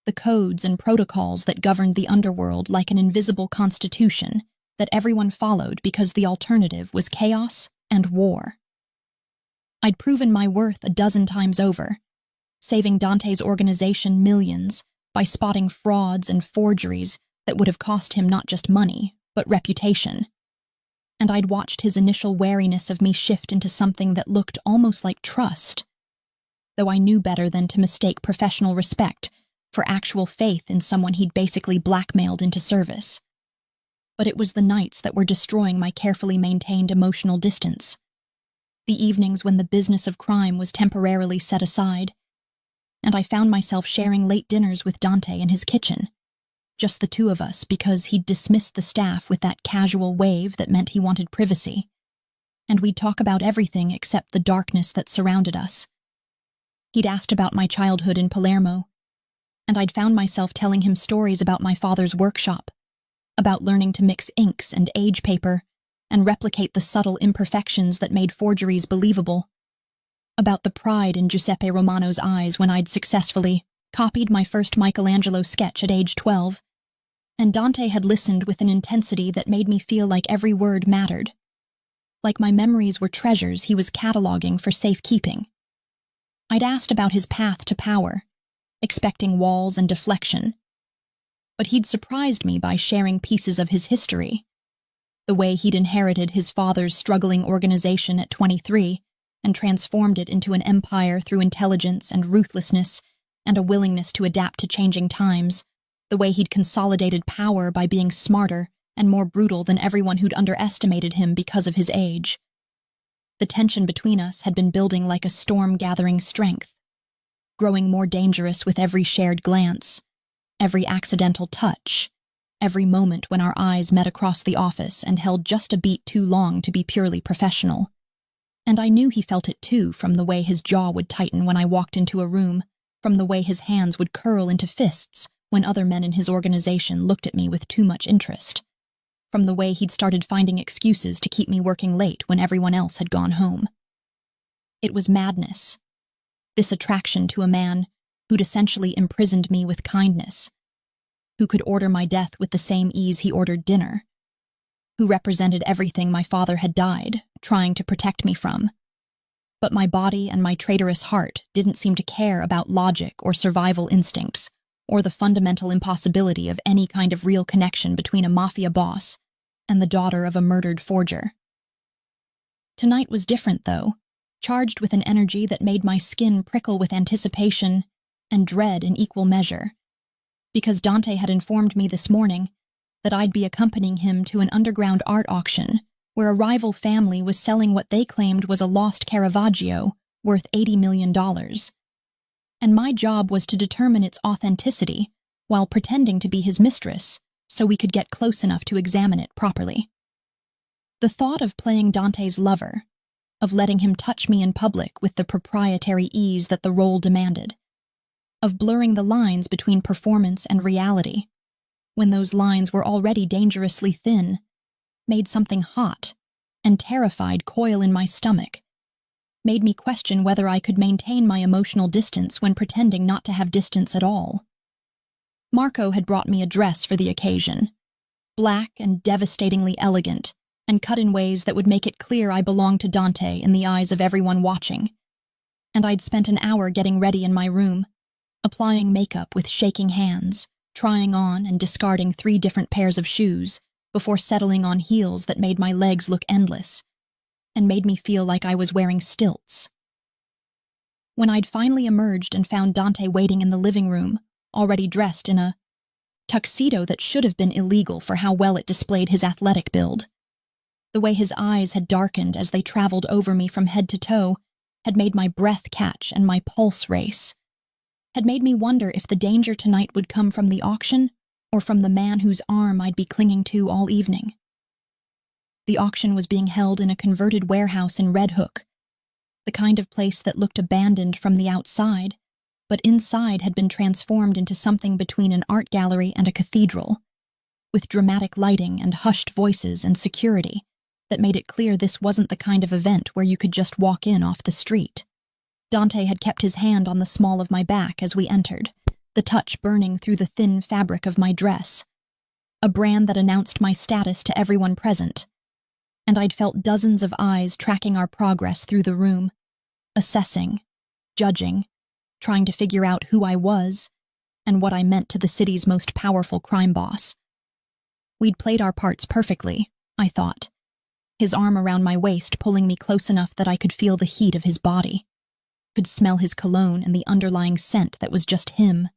the codes and protocols that governed the underworld like an invisible constitution that everyone followed because the alternative was chaos and war. I'd proven my worth a dozen times over, saving Dante's organization millions by spotting frauds and forgeries that would have cost him not just money, but reputation. And I'd watched his initial wariness of me shift into something that looked almost like trust, though I knew better than to mistake professional respect for actual faith in someone he'd basically blackmailed into service. But it was the nights that were destroying my carefully maintained emotional distance, the evenings when the business of crime was temporarily set aside, and I found myself sharing late dinners with Dante in his kitchen, just the 2 of us because he'd dismissed the staff with that casual wave that meant he wanted privacy, and we'd talk about everything except the darkness that surrounded us. He'd asked about my childhood in Palermo, and I'd found myself telling him stories about my father's workshop, about learning to mix inks and age paper and replicate the subtle imperfections that made forgeries believable, about the pride in Giuseppe Romano's eyes when I'd successfully copied my first Michelangelo sketch at age 12, and Dante had listened with an intensity that made me feel like every word mattered, like my memories were treasures he was cataloging for safekeeping. I'd asked about his path to power, expecting walls and deflection, but he'd surprised me by sharing pieces of his history, the way he'd inherited his father's struggling organization at 23 and transformed it into an empire through intelligence and ruthlessness and a willingness to adapt to changing times, The way he'd consolidated power by being smarter and more brutal than everyone who'd underestimated him because of his age. The tension between us had been building like a storm gathering strength, growing more dangerous with every shared glance, every accidental touch, every moment when our eyes met across the office and held just a beat too long to be purely professional. And I knew he felt it too, from the way his jaw would tighten when I walked into a room, from the way his hands would curl into fists when other men in his organization looked at me with too much interest, from the way he'd started finding excuses to keep me working late when everyone else had gone home. It was madness, this attraction to a man who'd essentially imprisoned me with kindness, who could order my death with the same ease he ordered dinner, who represented everything my father had died trying to protect me from. But my body and my traitorous heart didn't seem to care about logic or survival instincts, or the fundamental impossibility of any kind of real connection between a mafia boss and the daughter of a murdered forger. Tonight was different, though, charged with an energy that made my skin prickle with anticipation and dread in equal measure, because Dante had informed me this morning that I'd be accompanying him to an underground art auction where a rival family was selling what they claimed was a lost Caravaggio worth $80 million. And my job was to determine its authenticity while pretending to be his mistress so we could get close enough to examine it properly. The thought of playing Dante's lover, of letting him touch me in public with the proprietary ease that the role demanded, of blurring the lines between performance and reality, when those lines were already dangerously thin, made something hot and terrified coil in my stomach, made me question whether I could maintain my emotional distance when pretending not to have distance at all. Marco had brought me a dress for the occasion, black and devastatingly elegant, and cut in ways that would make it clear I belonged to Dante in the eyes of everyone watching. And I'd spent an hour getting ready in my room, applying makeup with shaking hands, trying on and discarding 3 different pairs of shoes before settling on heels that made my legs look endless and made me feel like I was wearing stilts. When I'd finally emerged and found Dante waiting in the living room, already dressed in a tuxedo that should have been illegal for how well it displayed his athletic build, the way his eyes had darkened as they traveled over me from head to toe had made my breath catch and my pulse race, had made me wonder if the danger tonight would come from the auction or from the man whose arm I'd be clinging to all evening. The auction was being held in a converted warehouse in Red Hook, the kind of place that looked abandoned from the outside, but inside had been transformed into something between an art gallery and a cathedral, with dramatic lighting and hushed voices and security that made it clear this wasn't the kind of event where you could just walk in off the street. Dante had kept his hand on the small of my back as we entered, the touch burning through the thin fabric of my dress, a brand that announced my status to everyone present, and I'd felt dozens of eyes tracking our progress through the room, assessing, judging, trying to figure out who I was and what I meant to the city's most powerful crime boss. We'd played our parts perfectly, I thought, his arm around my waist pulling me close enough that I could feel the heat of his body, could smell his cologne and the underlying scent that was just him,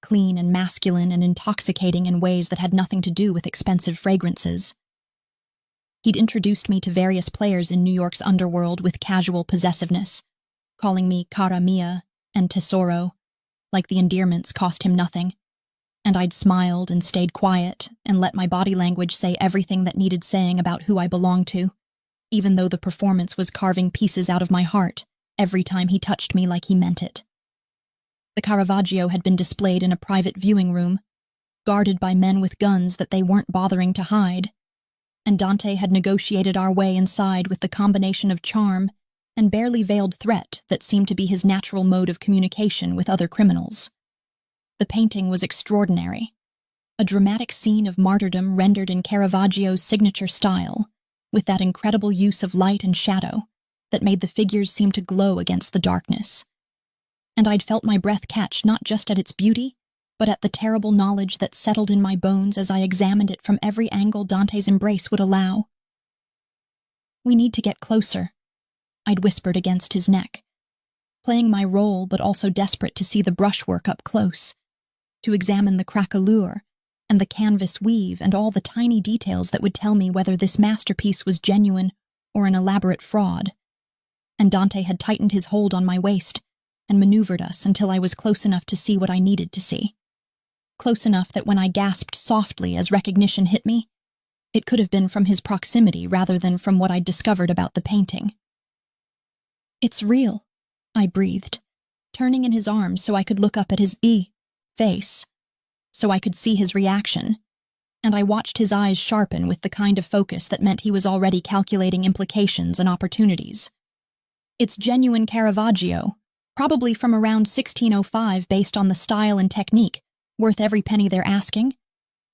clean and masculine and intoxicating in ways that had nothing to do with expensive fragrances. He'd introduced me to various players in New York's underworld with casual possessiveness, calling me cara mia and tesoro, like the endearments cost him nothing, and I'd smiled and stayed quiet and let my body language say everything that needed saying about who I belonged to, even though the performance was carving pieces out of my heart every time he touched me like he meant it. The Caravaggio had been displayed in a private viewing room, guarded by men with guns that they weren't bothering to hide, and Dante had negotiated our way inside with the combination of charm and barely veiled threat that seemed to be his natural mode of communication with other criminals. The painting was extraordinary, a dramatic scene of martyrdom rendered in Caravaggio's signature style, with that incredible use of light and shadow that made the figures seem to glow against the darkness. And I'd felt my breath catch not just at its beauty, but at the terrible knowledge that settled in my bones as I examined it from every angle Dante's embrace would allow. "We need to get closer," I'd whispered against his neck, playing my role but also desperate to see the brushwork up close, to examine the craquelure and the canvas weave and all the tiny details that would tell me whether this masterpiece was genuine or an elaborate fraud. And Dante had tightened his hold on my waist and maneuvered us until I was close enough to see what I needed to see. Close enough that when I gasped softly as recognition hit me, it could have been from his proximity rather than from what I'd discovered about the painting. "It's real," I breathed, turning in his arms so I could look up at his face, so I could see his reaction, and I watched his eyes sharpen with the kind of focus that meant he was already calculating implications and opportunities. "It's genuine Caravaggio, probably from around 1605 based on the style and technique, worth every penny they're asking,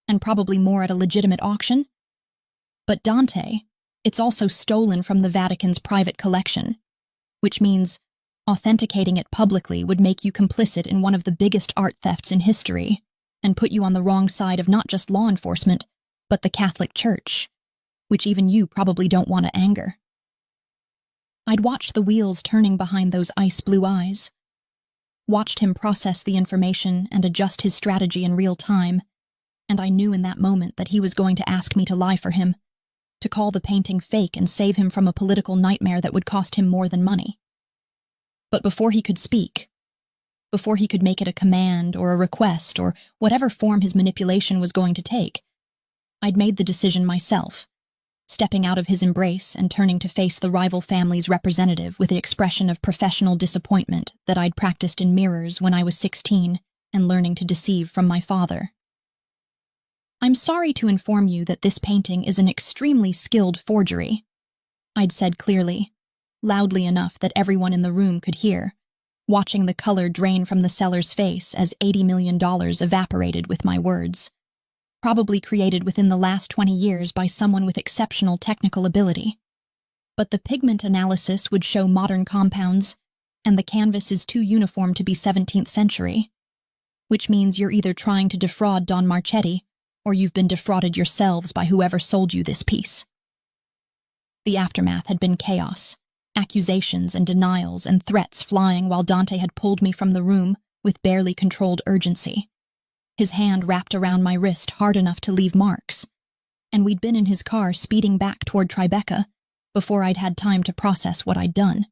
and probably more at a legitimate auction. But Dante, it's also stolen from the Vatican's private collection, which means authenticating it publicly would make you complicit in one of the biggest art thefts in history and put you on the wrong side of not just law enforcement, but the Catholic Church, which even you probably don't want to anger." I'd watched the wheels turning behind those ice-blue eyes, watched him process the information and adjust his strategy in real time, and I knew in that moment that he was going to ask me to lie for him, to call the painting fake and save him from a political nightmare that would cost him more than money. But before he could speak, before he could make it a command or a request or whatever form his manipulation was going to take, I'd made the decision myself, stepping out of his embrace and turning to face the rival family's representative with the expression of professional disappointment that I'd practiced in mirrors when I was 16 and learning to deceive from my father. "I'm sorry to inform you that this painting is an extremely skilled forgery," I'd said clearly, loudly enough that everyone in the room could hear, watching the color drain from the seller's face as $80 million evaporated with my words. Probably created within the last 20 years by someone with exceptional technical ability. But the pigment analysis would show modern compounds, and the canvas is too uniform to be 17th century, which means you're either trying to defraud Don Marchetti or you've been defrauded yourselves by whoever sold you this piece. The aftermath had been chaos, accusations and denials and threats flying while Dante had pulled me from the room with barely controlled urgency. His hand wrapped around my wrist hard enough to leave marks, and we'd been in his car speeding back toward Tribeca before I'd had time to process what I'd done.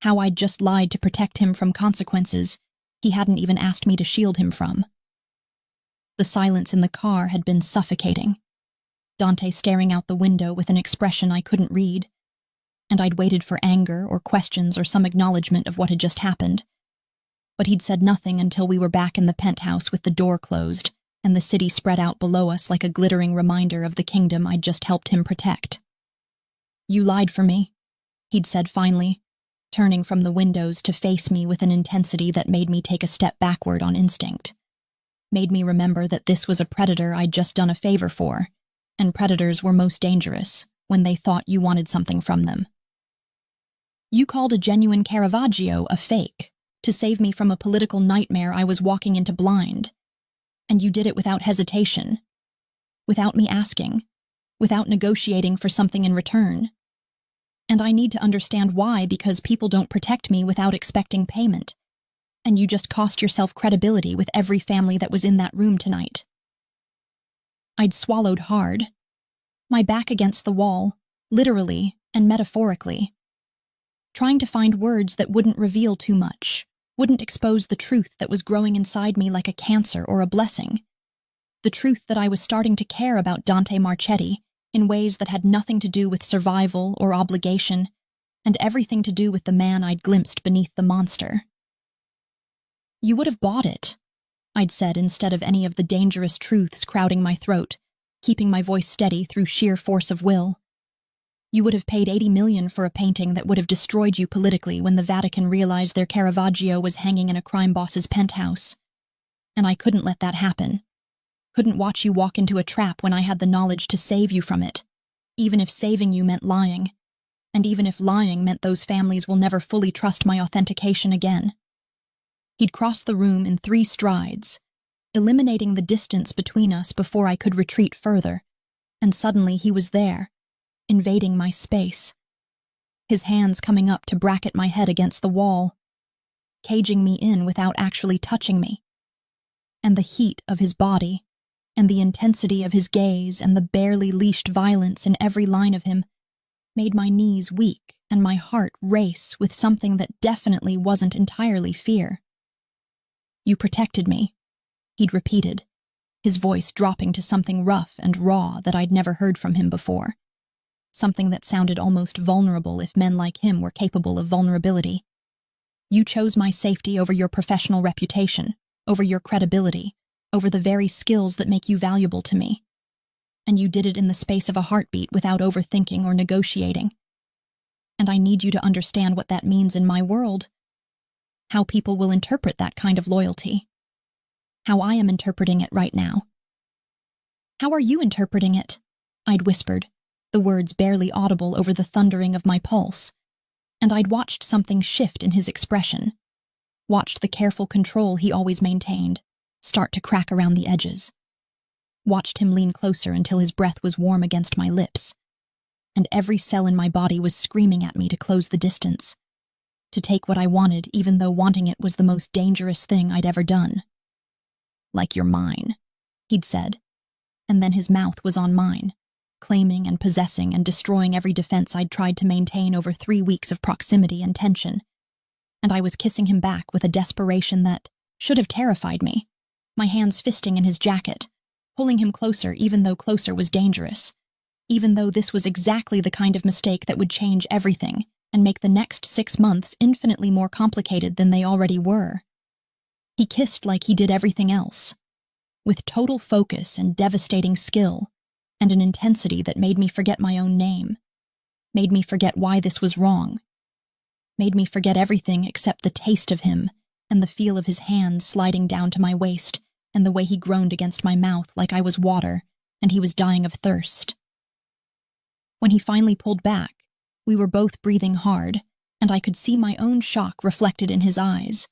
How I'd just lied to protect him from consequences he hadn't even asked me to shield him from. The silence in the car had been suffocating, Dante staring out the window with an expression I couldn't read, and I'd waited for anger or questions or some acknowledgement of what had just happened. But he'd said nothing until we were back in the penthouse with the door closed and the city spread out below us like a glittering reminder of the kingdom I'd just helped him protect. "You lied for me," he'd said finally, turning from the windows to face me with an intensity that made me take a step backward on instinct. Made me remember that this was a predator I'd just done a favor for, and predators were most dangerous when they thought you wanted something from them. "You called a genuine Caravaggio a fake to save me from a political nightmare I was walking into blind. And you did it without hesitation, without me asking, without negotiating for something in return. And I need to understand why, because people don't protect me without expecting payment. And you just cost yourself credibility with every family that was in that room tonight." I'd swallowed hard, my back against the wall, literally and metaphorically, trying to find words that wouldn't reveal too much, wouldn't expose the truth that was growing inside me like a cancer or a blessing. The truth that I was starting to care about Dante Marchetti in ways that had nothing to do with survival or obligation, and everything to do with the man I'd glimpsed beneath the monster. "You would have bought it," I'd said instead of any of the dangerous truths crowding my throat, keeping my voice steady through sheer force of will. "You would have paid $80 million for a painting that would have destroyed you politically when the Vatican realized their Caravaggio was hanging in a crime boss's penthouse. And I couldn't let that happen. Couldn't watch you walk into a trap when I had the knowledge to save you from it, even if saving you meant lying, and even if lying meant those families will never fully trust my authentication again." He'd crossed the room in 3 strides, eliminating the distance between us before I could retreat further, and suddenly he was there, invading my space, his hands coming up to bracket my head against the wall, caging me in without actually touching me. and the heat of his body, and the intensity of his gaze and the barely leashed violence in every line of him made my knees weak and my heart race with something that definitely wasn't entirely fear. "You protected me," he'd repeated, his voice dropping to something rough and raw that I'd never heard from him before, something that sounded almost vulnerable if men like him were capable of vulnerability. "You chose my safety over your professional reputation, over your credibility, over the very skills that make you valuable to me. And you did it in the space of a heartbeat without overthinking or negotiating. And I need you to understand what that means in my world. How people will interpret that kind of loyalty. How I am interpreting it right now." "How are you interpreting it?" I'd whispered, the words barely audible over the thundering of my pulse. And I'd watched something shift in his expression, watched the careful control he always maintained start to crack around the edges, watched him lean closer until his breath was warm against my lips, and every cell in my body was screaming at me to close the distance, to take what I wanted even though wanting it was the most dangerous thing I'd ever done. "Like you're mine," he'd said, and then his mouth was on mine, claiming and possessing and destroying every defense I'd tried to maintain over 3 weeks of proximity and tension. And I was kissing him back with a desperation that should have terrified me, my hands fisting in his jacket, pulling him closer even though closer was dangerous, even though this was exactly the kind of mistake that would change everything and make the next 6 months infinitely more complicated than they already were. He kissed like he did everything else, with total focus and devastating skill, and an intensity that made me forget my own name, made me forget why this was wrong, made me forget everything except the taste of him and the feel of his hands sliding down to my waist and the way he groaned against my mouth like I was water and he was dying of thirst. When he finally pulled back, we were both breathing hard, and I could see my own shock reflected in his eyes,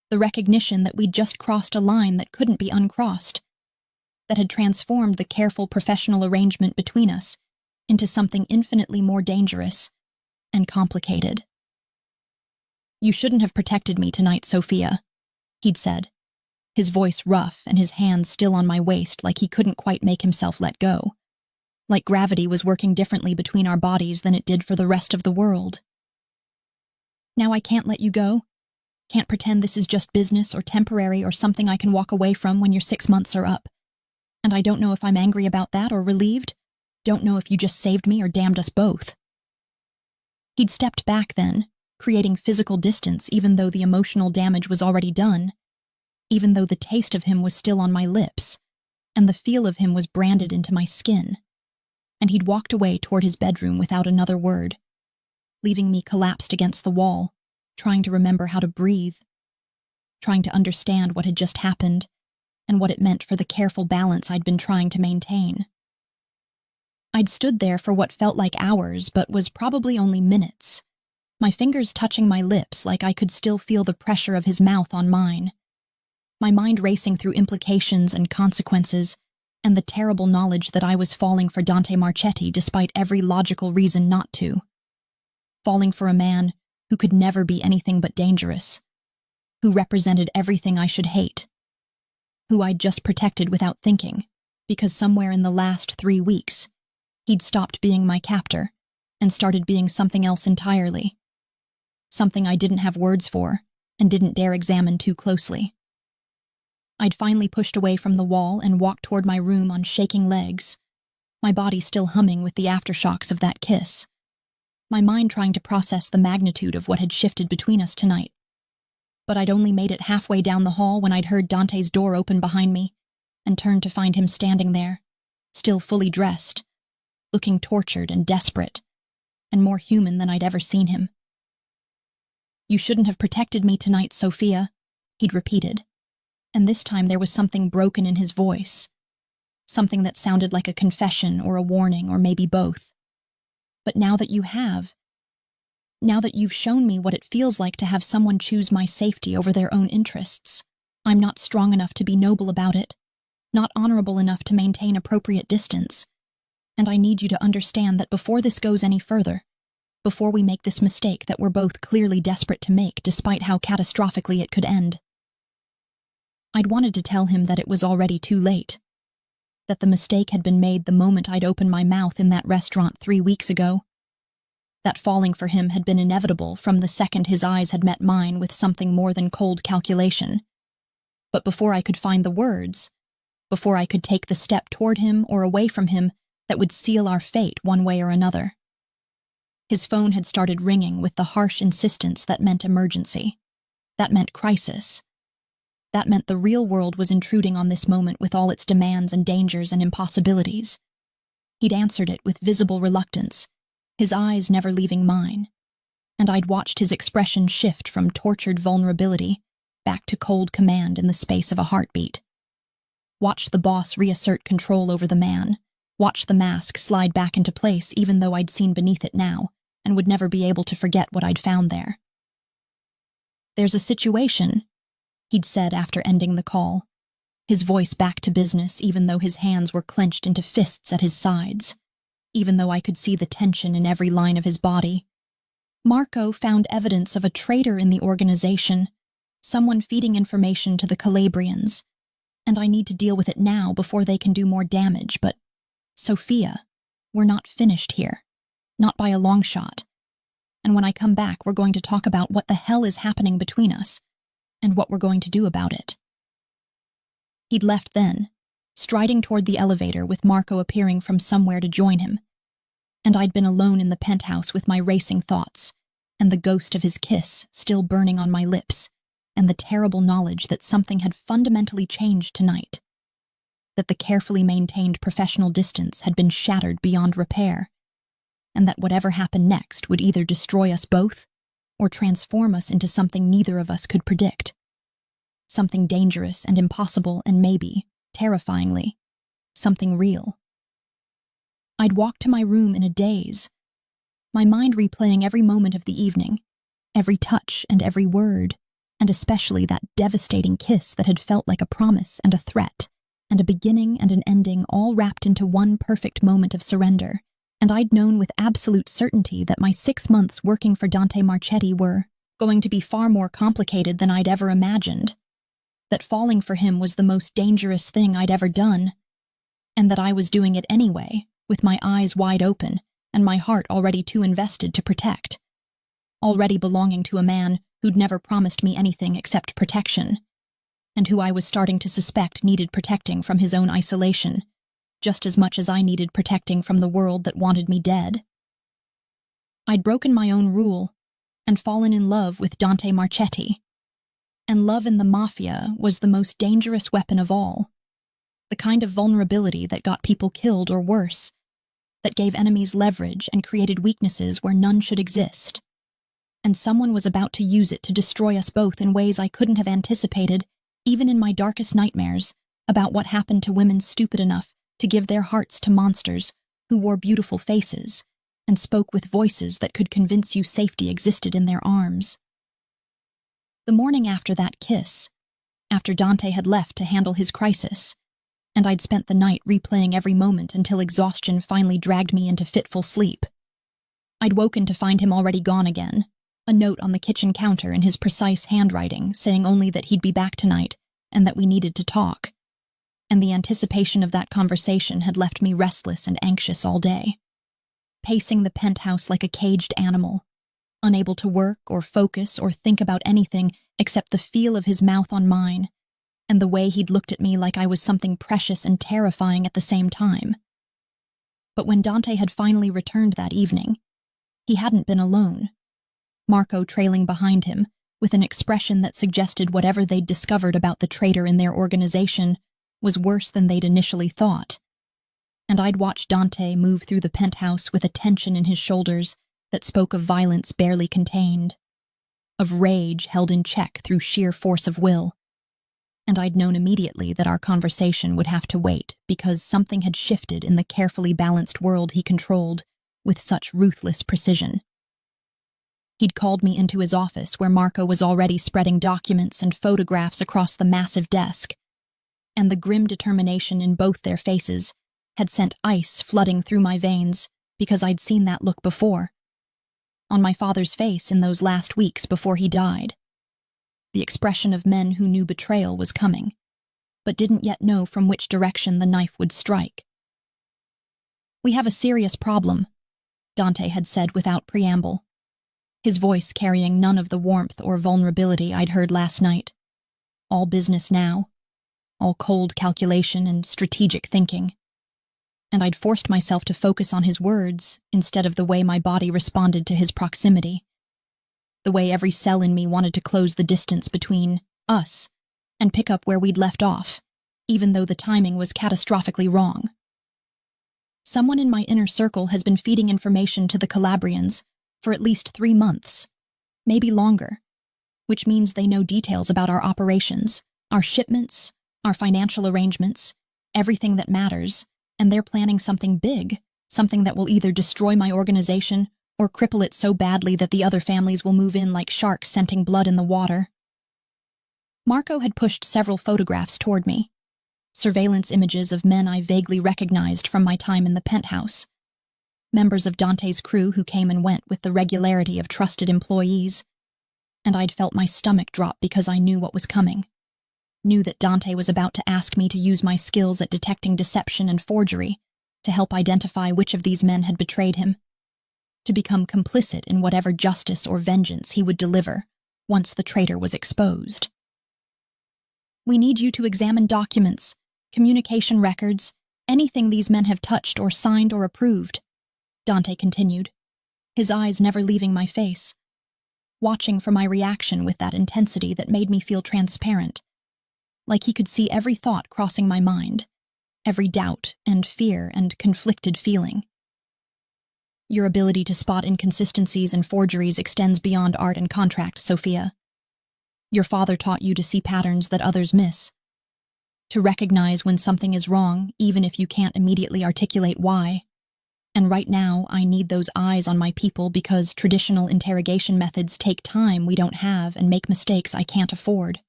the recognition that we'd just crossed a line that couldn't be uncrossed, that had transformed the careful professional arrangement between us into something infinitely more dangerous and complicated. "You shouldn't have protected me tonight, Sophia," he'd said, his voice rough and his hands still on my waist like he couldn't quite make himself let go, like gravity was working differently between our bodies than it did for the rest of the world. "Now I can't let you go. Can't pretend this is just business or temporary or something I can walk away from when your 6 months are up. And I don't know if I'm angry about that or relieved. Don't know if you just saved me or damned us both." He'd stepped back then, creating physical distance even though the emotional damage was already done, even though the taste of him was still on my lips, and the feel of him was branded into my skin. And he'd walked away toward his bedroom without another word, leaving me collapsed against the wall, trying to remember how to breathe, trying to understand what had just happened and what it meant for the careful balance I'd been trying to maintain. I'd stood there for what felt like hours but was probably only minutes, my fingers touching my lips like I could still feel the pressure of his mouth on mine, my mind racing through implications and consequences and the terrible knowledge that I was falling for Dante Marchetti despite every logical reason not to. Falling for a man who could never be anything but dangerous, who represented everything I should hate, who I'd just protected without thinking, because somewhere in the last 3 weeks, he'd stopped being my captor and started being something else entirely, something I didn't have words for and didn't dare examine too closely. I'd finally pushed away from the wall and walked toward my room on shaking legs, my body still humming with the aftershocks of that kiss, my mind trying to process the magnitude of what had shifted between us tonight. But I'd only made it halfway down the hall when I'd heard Dante's door open behind me and turned to find him standing there, still fully dressed, looking tortured and desperate, and more human than I'd ever seen him. "You shouldn't have protected me tonight, Sophia," he'd repeated, and this time there was something broken in his voice, something that sounded like a confession or a warning or maybe both. "But now that you have, now that you've shown me what it feels like to have someone choose my safety over their own interests, I'm not strong enough to be noble about it, not honorable enough to maintain appropriate distance. And I need you to understand that before this goes any further, before we make this mistake that we're both clearly desperate to make despite how catastrophically it could end, I'd wanted to tell him that it was already too late, that the mistake had been made the moment I'd opened my mouth in that restaurant 3 weeks ago, that falling for him had been inevitable from the second his eyes had met mine with something more than cold calculation. But before I could find the words, before I could take the step toward him or away from him that would seal our fate one way or another, his phone had started ringing with the harsh insistence that meant emergency, that meant crisis. That meant the real world was intruding on this moment with all its demands and dangers and impossibilities. He'd answered it with visible reluctance, his eyes never leaving mine, and I'd watched his expression shift from tortured vulnerability back to cold command in the space of a heartbeat. Watched the boss reassert control over the man, watched the mask slide back into place even though I'd seen beneath it now and would never be able to forget what I'd found there. "There's a situation," he'd said after ending the call, his voice back to business even though his hands were clenched into fists at his sides, even though I could see the tension in every line of his body. "Marco found evidence of a traitor in the organization, someone feeding information to the Calabrians, and I need to deal with it now before they can do more damage, but, Sophia, we're not finished here. Not by a long shot. And when I come back, we're going to talk about what the hell is happening between us, and what we're going to do about it." He'd left then, striding toward the elevator with Marco appearing from somewhere to join him, and I'd been alone in the penthouse with my racing thoughts, and the ghost of his kiss still burning on my lips, and the terrible knowledge that something had fundamentally changed tonight, that the carefully maintained professional distance had been shattered beyond repair, and that whatever happened next would either destroy us both or transform us into something neither of us could predict. Something dangerous and impossible and maybe, terrifyingly, something real. I'd walked to my room in a daze, my mind replaying every moment of the evening, every touch and every word, and especially that devastating kiss that had felt like a promise and a threat, and a beginning and an ending all wrapped into one perfect moment of surrender. And I'd known with absolute certainty that my 6 months working for Dante Marchetti were going to be far more complicated than I'd ever imagined, that falling for him was the most dangerous thing I'd ever done, and that I was doing it anyway, with my eyes wide open and my heart already too invested to protect, already belonging to a man who'd never promised me anything except protection, and who I was starting to suspect needed protecting from his own isolation, just as much as I needed protecting from the world that wanted me dead. I'd broken my own rule and fallen in love with Dante Marchetti. And love in the Mafia was the most dangerous weapon of all, the kind of vulnerability that got people killed or worse, that gave enemies leverage and created weaknesses where none should exist. And someone was about to use it to destroy us both in ways I couldn't have anticipated, even in my darkest nightmares, about what happened to women stupid enough to give their hearts to monsters who wore beautiful faces and spoke with voices that could convince you safety existed in their arms. The morning after that kiss, after Dante had left to handle his crisis, and I'd spent the night replaying every moment until exhaustion finally dragged me into fitful sleep, I'd woken to find him already gone again, a note on the kitchen counter in his precise handwriting saying only that he'd be back tonight and that we needed to talk. And the anticipation of that conversation had left me restless and anxious all day, pacing the penthouse like a caged animal, unable to work or focus or think about anything except the feel of his mouth on mine, and the way he'd looked at me like I was something precious and terrifying at the same time. But when Dante had finally returned that evening, he hadn't been alone. Marco trailing behind him, with an expression that suggested whatever they'd discovered about the traitor in their organization was worse than they'd initially thought. And I'd watched Dante move through the penthouse with a tension in his shoulders that spoke of violence barely contained, of rage held in check through sheer force of will. And I'd known immediately that our conversation would have to wait because something had shifted in the carefully balanced world he controlled with such ruthless precision. He'd called me into his office where Marco was already spreading documents and photographs across the massive desk, and the grim determination in both their faces had sent ice flooding through my veins because I'd seen that look before, on my father's face in those last weeks before he died. The expression of men who knew betrayal was coming, but didn't yet know from which direction the knife would strike. "We have a serious problem," Dante had said without preamble, his voice carrying none of the warmth or vulnerability I'd heard last night. All business now, all cold calculation and strategic thinking. And I'd forced myself to focus on his words instead of the way my body responded to his proximity, the way every cell in me wanted to close the distance between us and pick up where we'd left off, even though the timing was catastrophically wrong. "Someone in my inner circle has been feeding information to the Calabrians for at least 3 months, maybe longer, which means they know details about our operations, our shipments, our financial arrangements, everything that matters, and they're planning something big, something that will either destroy my organization or cripple it so badly that the other families will move in like sharks scenting blood in the water." Marco had pushed several photographs toward me, surveillance images of men I vaguely recognized from my time in the penthouse, members of Dante's crew who came and went with the regularity of trusted employees, and I'd felt my stomach drop because I knew what was coming. Knew that Dante was about to ask me to use my skills at detecting deception and forgery to help identify which of these men had betrayed him, to become complicit in whatever justice or vengeance he would deliver once the traitor was exposed. "We need you to examine documents, communication records, anything these men have touched or signed or approved," Dante continued, his eyes never leaving my face, watching for my reaction with that intensity that made me feel transparent, like he could see every thought crossing my mind, every doubt and fear and conflicted feeling. "Your ability to spot inconsistencies and forgeries extends beyond art and contracts, Sophia. Your father taught you to see patterns that others miss, to recognize when something is wrong even if you can't immediately articulate why. And right now, I need those eyes on my people because traditional interrogation methods take time we don't have and make mistakes I can't afford."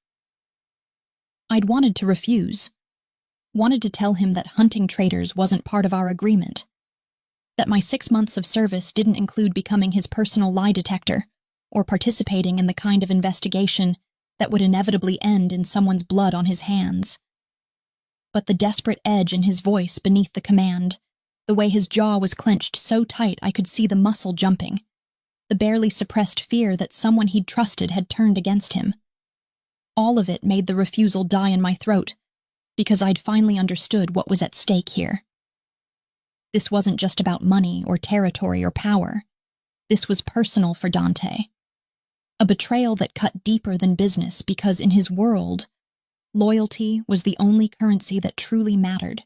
I'd wanted to refuse, wanted to tell him that hunting traitors wasn't part of our agreement, that my 6 months of service didn't include becoming his personal lie detector or participating in the kind of investigation that would inevitably end in someone's blood on his hands. But the desperate edge in his voice beneath the command, the way his jaw was clenched so tight I could see the muscle jumping, the barely suppressed fear that someone he'd trusted had turned against him. All of it made the refusal die in my throat, because I'd finally understood what was at stake here. This wasn't just about money or territory or power. This was personal for Dante. A betrayal that cut deeper than business because in his world, loyalty was the only currency that truly mattered,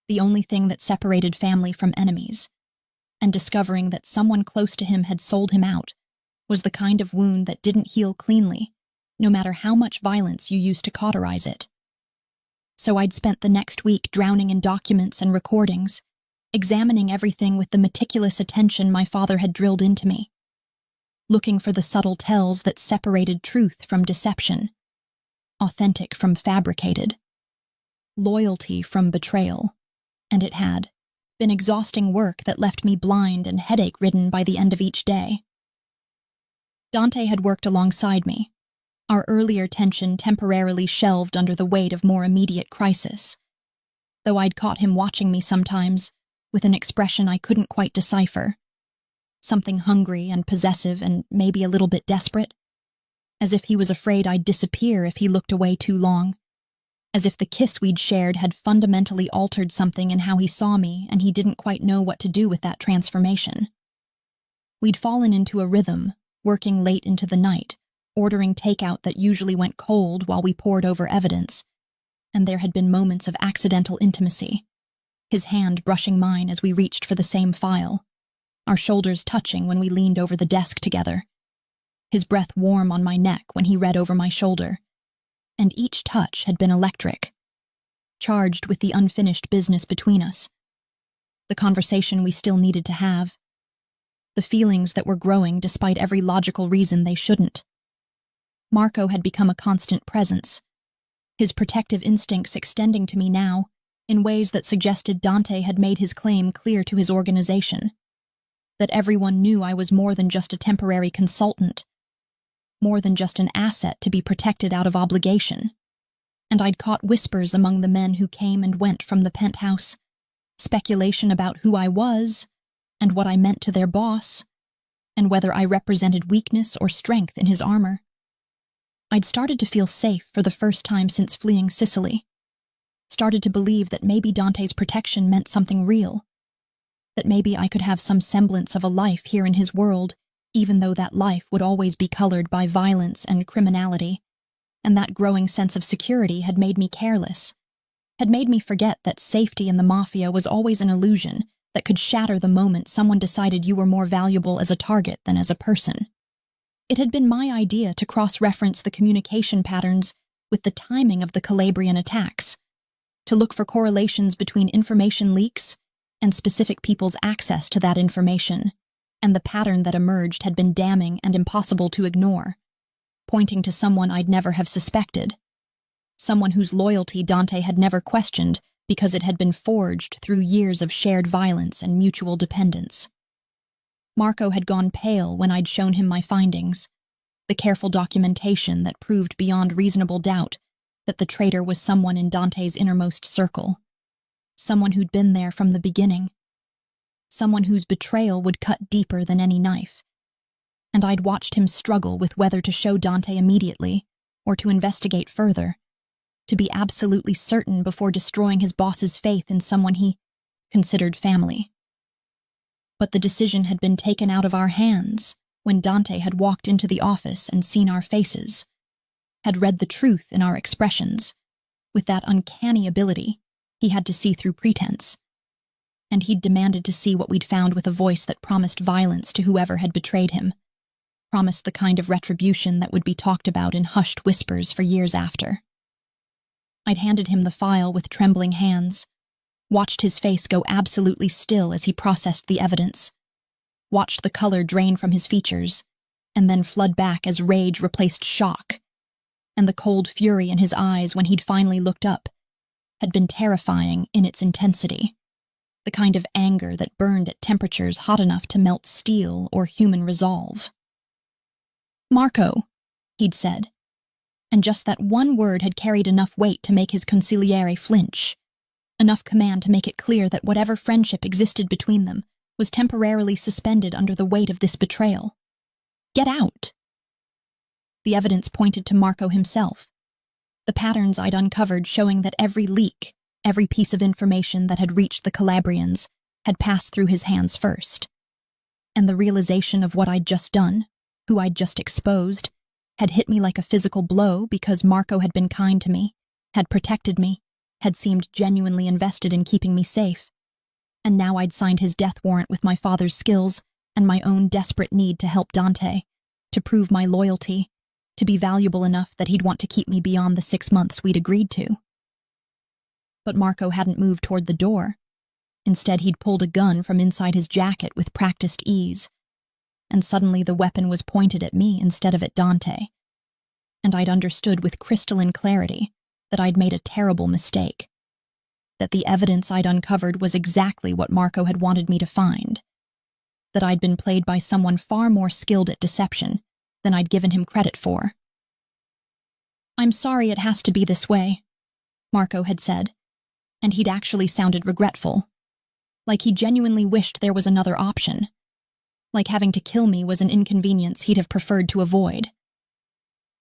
the only thing that separated family from enemies, and discovering that someone close to him had sold him out was the kind of wound that didn't heal cleanly, no matter how much violence you used to cauterize it. So I'd spent the next week drowning in documents and recordings, examining everything with the meticulous attention my father had drilled into me, looking for the subtle tells that separated truth from deception, authentic from fabricated, loyalty from betrayal, and it had been exhausting work that left me blind and headache-ridden by the end of each day. Dante had worked alongside me, our earlier tension temporarily shelved under the weight of more immediate crisis, though I'd caught him watching me sometimes with an expression I couldn't quite decipher, something hungry and possessive and maybe a little bit desperate, as if he was afraid I'd disappear if he looked away too long, as if the kiss we'd shared had fundamentally altered something in how he saw me and he didn't quite know what to do with that transformation. We'd fallen into a rhythm, working late into the night, ordering takeout that usually went cold while we pored over evidence, and there had been moments of accidental intimacy, his hand brushing mine as we reached for the same file, our shoulders touching when we leaned over the desk together, his breath warm on my neck when he read over my shoulder, and each touch had been electric, charged with the unfinished business between us, the conversation we still needed to have, the feelings that were growing despite every logical reason they shouldn't. Marco had become a constant presence, his protective instincts extending to me now in ways that suggested Dante had made his claim clear to his organization, that everyone knew I was more than just a temporary consultant, more than just an asset to be protected out of obligation, and I'd caught whispers among the men who came and went from the penthouse, speculation about who I was, and what I meant to their boss, and whether I represented weakness or strength in his armor. I'd started to feel safe for the first time since fleeing Sicily, started to believe that maybe Dante's protection meant something real, that maybe I could have some semblance of a life here in his world, even though that life would always be colored by violence and criminality, and that growing sense of security had made me careless, had made me forget that safety in the Mafia was always an illusion that could shatter the moment someone decided you were more valuable as a target than as a person. It had been my idea to cross-reference the communication patterns with the timing of the Calabrian attacks, to look for correlations between information leaks and specific people's access to that information, and the pattern that emerged had been damning and impossible to ignore, pointing to someone I'd never have suspected, someone whose loyalty Dante had never questioned because it had been forged through years of shared violence and mutual dependence. Marco had gone pale when I'd shown him my findings, the careful documentation that proved beyond reasonable doubt that the traitor was someone in Dante's innermost circle, someone who'd been there from the beginning, someone whose betrayal would cut deeper than any knife. And I'd watched him struggle with whether to show Dante immediately or to investigate further, to be absolutely certain before destroying his boss's faith in someone he considered family. But the decision had been taken out of our hands when Dante had walked into the office and seen our faces, had read the truth in our expressions, with that uncanny ability he had to see through pretense, and he'd demanded to see what we'd found with a voice that promised violence to whoever had betrayed him, promised the kind of retribution that would be talked about in hushed whispers for years after. I'd handed him the file with trembling hands, watched his face go absolutely still as he processed the evidence, watched the color drain from his features, and then flood back as rage replaced shock, and the cold fury in his eyes when he'd finally looked up had been terrifying in its intensity, the kind of anger that burned at temperatures hot enough to melt steel or human resolve. "Marco," he'd said, and just that one word had carried enough weight to make his consigliere flinch, enough command to make it clear that whatever friendship existed between them was temporarily suspended under the weight of this betrayal. "Get out!" The evidence pointed to Marco himself, the patterns I'd uncovered showing that every leak, every piece of information that had reached the Calabrians had passed through his hands first. And the realization of what I'd just done, who I'd just exposed, had hit me like a physical blow because Marco had been kind to me, had protected me, had seemed genuinely invested in keeping me safe. And now I'd signed his death warrant with my father's skills and my own desperate need to help Dante, to prove my loyalty, to be valuable enough that he'd want to keep me beyond the 6 months we'd agreed to. But Marco hadn't moved toward the door. Instead, he'd pulled a gun from inside his jacket with practiced ease, and suddenly the weapon was pointed at me instead of at Dante. And I'd understood with crystalline clarity that I'd made a terrible mistake, that the evidence I'd uncovered was exactly what Marco had wanted me to find, that I'd been played by someone far more skilled at deception than I'd given him credit for. "I'm sorry it has to be this way," Marco had said, and he'd actually sounded regretful, like he genuinely wished there was another option, like having to kill me was an inconvenience he'd have preferred to avoid.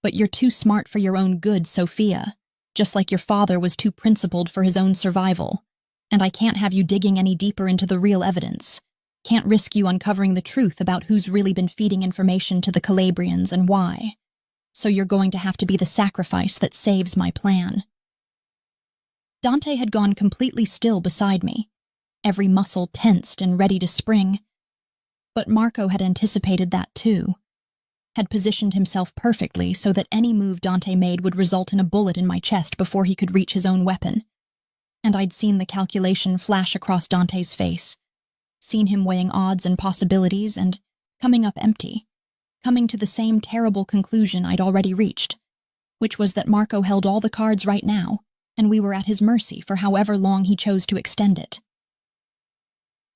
"But you're too smart for your own good, Sophia, just like your father was too principled for his own survival, and I can't have you digging any deeper into the real evidence, can't risk you uncovering the truth about who's really been feeding information to the Calabrians and why, so you're going to have to be the sacrifice that saves my plan." Dante had gone completely still beside me, every muscle tensed and ready to spring. But Marco had anticipated that too, had positioned himself perfectly so that any move Dante made would result in a bullet in my chest before he could reach his own weapon. And I'd seen the calculation flash across Dante's face, seen him weighing odds and possibilities and coming up empty, coming to the same terrible conclusion I'd already reached, which was that Marco held all the cards right now, and we were at his mercy for however long he chose to extend it.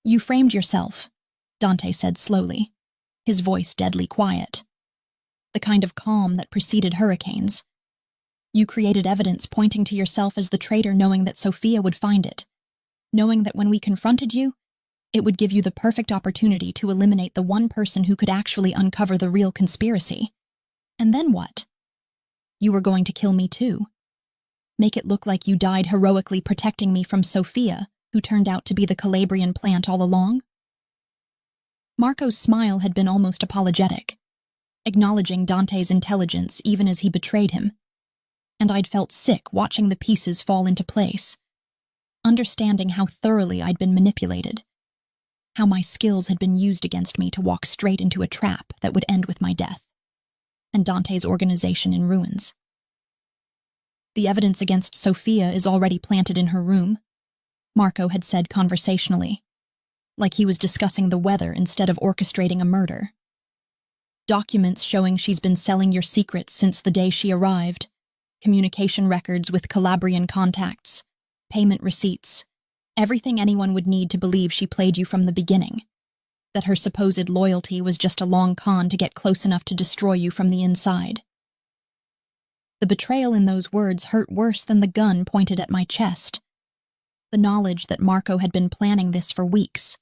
"You framed yourself," Dante said slowly, his voice deadly quiet, the kind of calm that preceded hurricanes. You created evidence pointing to yourself as the traitor, knowing that Sophia would find it, knowing that when we confronted you, it would give you the perfect opportunity to eliminate the one person who could actually uncover the real conspiracy. And then what? You were going to kill me too. Make it look like you died heroically protecting me from Sophia, who turned out to be the Calabrian plant all along? Marco's smile had been almost apologetic, acknowledging Dante's intelligence even as he betrayed him. And I'd felt sick watching the pieces fall into place, understanding how thoroughly I'd been manipulated, how my skills had been used against me to walk straight into a trap that would end with my death, and Dante's organization in ruins. The evidence against Sophia is already planted in her room, Marco had said conversationally, like he was discussing the weather instead of orchestrating a murder. Documents showing she's been selling your secrets since the day she arrived, communication records with Calabrian contacts, payment receipts, everything anyone would need to believe she played you from the beginning, that her supposed loyalty was just a long con to get close enough to destroy you from the inside. The betrayal in those words hurt worse than the gun pointed at my chest. The knowledge that Marco had been planning this for weeks,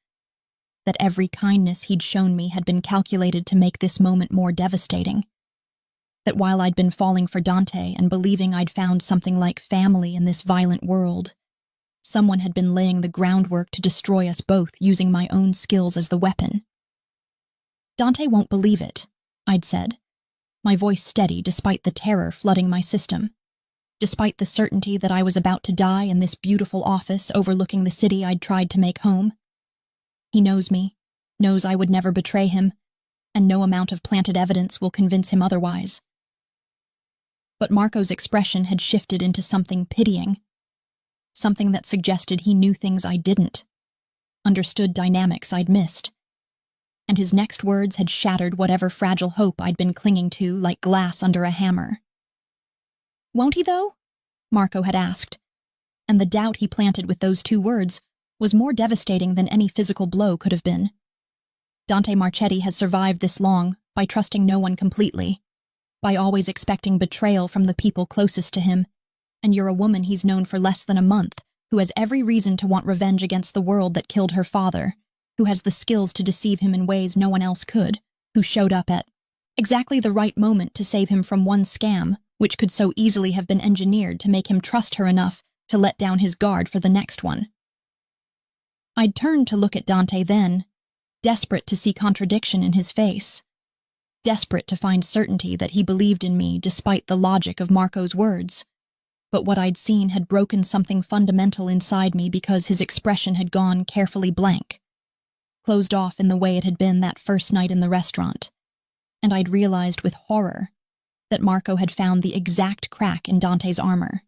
that every kindness he'd shown me had been calculated to make this moment more devastating, that while I'd been falling for Dante and believing I'd found something like family in this violent world, someone had been laying the groundwork to destroy us both using my own skills as the weapon. Dante won't believe it, I'd said, my voice steady despite the terror flooding my system, despite the certainty that I was about to die in this beautiful office overlooking the city I'd tried to make home. He knows me, knows I would never betray him, and no amount of planted evidence will convince him otherwise. But Marco's expression had shifted into something pitying, something that suggested he knew things I didn't, understood dynamics I'd missed, and his next words had shattered whatever fragile hope I'd been clinging to like glass under a hammer. "Won't he, though?" Marco had asked, and the doubt he planted with those two words was more devastating than any physical blow could have been. Dante Marchetti has survived this long by trusting no one completely, by always expecting betrayal from the people closest to him, and you're a woman he's known for less than a month, who has every reason to want revenge against the world that killed her father, who has the skills to deceive him in ways no one else could, who showed up at exactly the right moment to save him from one scam, which could so easily have been engineered to make him trust her enough to let down his guard for the next one. I'd turned to look at Dante then, desperate to see contradiction in his face, desperate to find certainty that he believed in me despite the logic of Marco's words. But what I'd seen had broken something fundamental inside me because his expression had gone carefully blank, closed off in the way it had been that first night in the restaurant, and I'd realized with horror that Marco had found the exact crack in Dante's armor,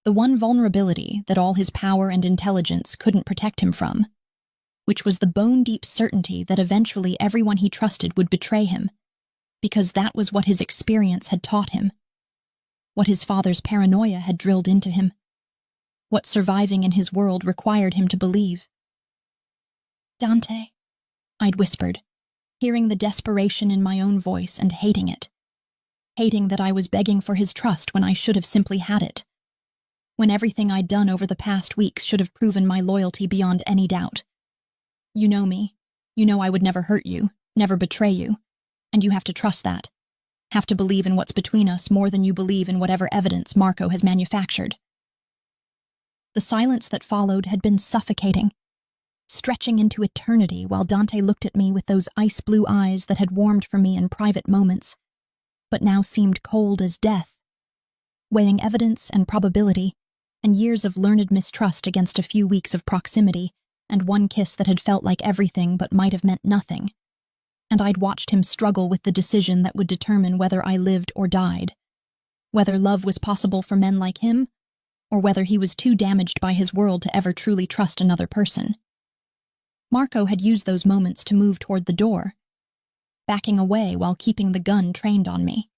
the one vulnerability that all his power and intelligence couldn't protect him from, which was the bone-deep certainty that eventually everyone he trusted would betray him, because that was what his experience had taught him, what his father's paranoia had drilled into him, what surviving in his world required him to believe. "Dante," I'd whispered, hearing the desperation in my own voice and hating it, hating that I was begging for his trust when I should have simply had it, when everything I'd done over the past weeks should have proven my loyalty beyond any doubt. "You know me. You know I would never hurt you, never betray you, and you have to trust that. Have to believe in what's between us more than you believe in whatever evidence Marco has manufactured." The silence that followed had been suffocating, stretching into eternity while Dante looked at me with those ice-blue eyes that had warmed for me in private moments, but now seemed cold as death, weighing evidence and probability, and years of learned mistrust against a few weeks of proximity, and one kiss that had felt like everything but might have meant nothing. And I'd watched him struggle with the decision that would determine whether I lived or died, whether love was possible for men like him, or whether he was too damaged by his world to ever truly trust another person. Marco had used those moments to move toward the door, backing away while keeping the gun trained on me.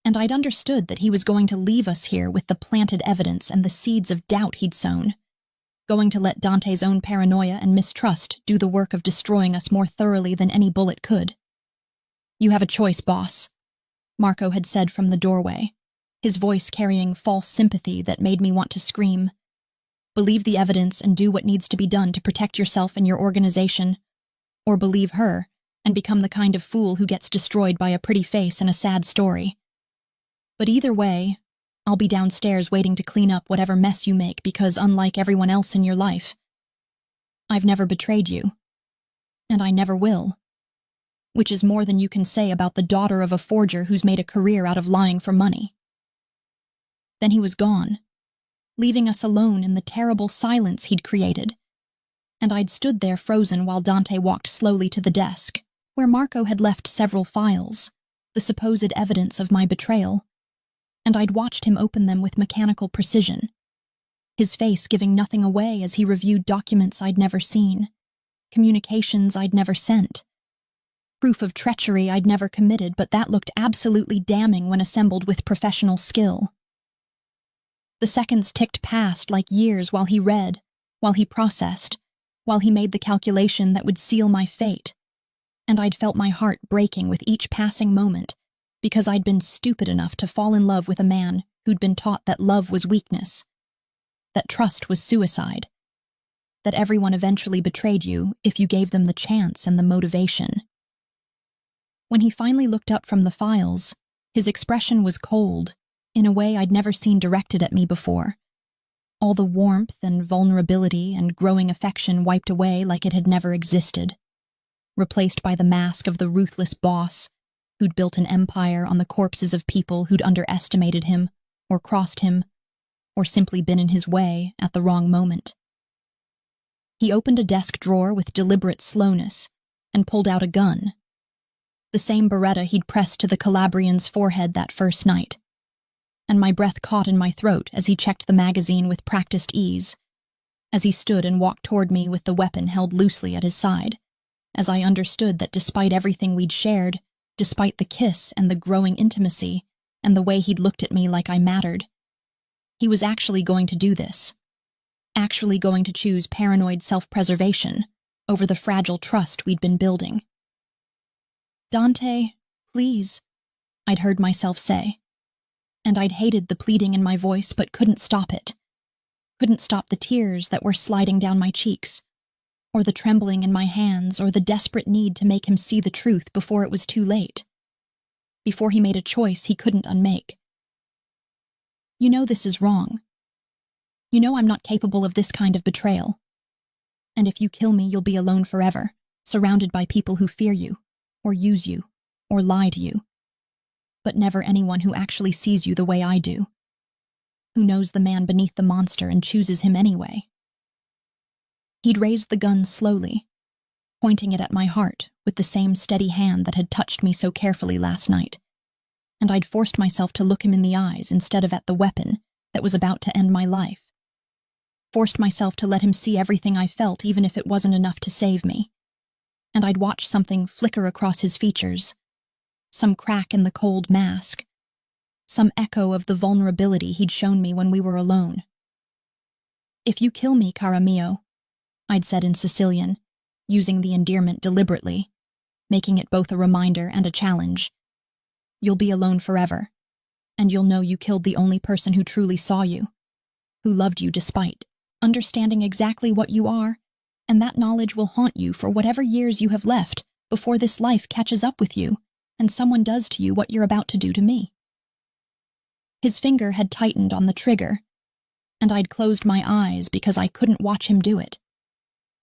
And I'd understood that he was going to leave us here with the planted evidence and the seeds of doubt he'd sown, going to let Dante's own paranoia and mistrust do the work of destroying us more thoroughly than any bullet could. "You have a choice, boss," Marco had said from the doorway, his voice carrying false sympathy that made me want to scream. Believe the evidence and do what needs to be done to protect yourself and your organization. Or believe her and become the kind of fool who gets destroyed by a pretty face and a sad story. But either way, I'll be downstairs waiting to clean up whatever mess you make because, unlike everyone else in your life, I've never betrayed you. And I never will. Which is more than you can say about the daughter of a forger who's made a career out of lying for money. Then he was gone, leaving us alone in the terrible silence he'd created. And I'd stood there frozen while Dante walked slowly to the desk, where Marco had left several files, the supposed evidence of my betrayal, and I'd watched him open them with mechanical precision, his face giving nothing away as he reviewed documents I'd never seen, communications I'd never sent, proof of treachery I'd never committed, but that looked absolutely damning when assembled with professional skill. The seconds ticked past like years while he read, while he processed, while he made the calculation that would seal my fate, and I'd felt my heart breaking with each passing moment because I'd been stupid enough to fall in love with a man who'd been taught that love was weakness, that trust was suicide, that everyone eventually betrayed you if you gave them the chance and the motivation. When he finally looked up from the files, his expression was cold, in a way I'd never seen directed at me before. All the warmth and vulnerability and growing affection wiped away like it had never existed, replaced by the mask of the ruthless boss who'd built an empire on the corpses of people who'd underestimated him, or crossed him, or simply been in his way at the wrong moment. He opened a desk drawer with deliberate slowness and pulled out a gun, the same Beretta he'd pressed to the Calabrian's forehead that first night, and my breath caught in my throat as he checked the magazine with practiced ease, as he stood and walked toward me with the weapon held loosely at his side, as I understood that despite everything we'd shared, despite the kiss and the growing intimacy and the way he'd looked at me like I mattered, he was actually going to do this, actually going to choose paranoid self-preservation over the fragile trust we'd been building. "Dante, please," I'd heard myself say, and I'd hated the pleading in my voice but couldn't stop it. Couldn't stop the tears that were sliding down my cheeks, or the trembling in my hands, or the desperate need to make him see the truth before it was too late, before he made a choice he couldn't unmake. "You know this is wrong. You know I'm not capable of this kind of betrayal. And if you kill me, you'll be alone forever, surrounded by people who fear you, or use you, or lie to you. But never anyone who actually sees you the way I do, who knows the man beneath the monster and chooses him anyway." He'd raised the gun slowly, pointing it at my heart with the same steady hand that had touched me so carefully last night, and I'd forced myself to look him in the eyes instead of at the weapon that was about to end my life. Forced myself to let him see everything I felt, even if it wasn't enough to save me. And I'd watched something flicker across his features, some crack in the cold mask, some echo of the vulnerability he'd shown me when we were alone. "If you kill me, cara mio," I'd said in Sicilian, using the endearment deliberately, making it both a reminder and a challenge, "you'll be alone forever, and you'll know you killed the only person who truly saw you, who loved you despite understanding exactly what you are, and that knowledge will haunt you for whatever years you have left before this life catches up with you and someone does to you what you're about to do to me." His finger had tightened on the trigger, and I'd closed my eyes because I couldn't watch him do it.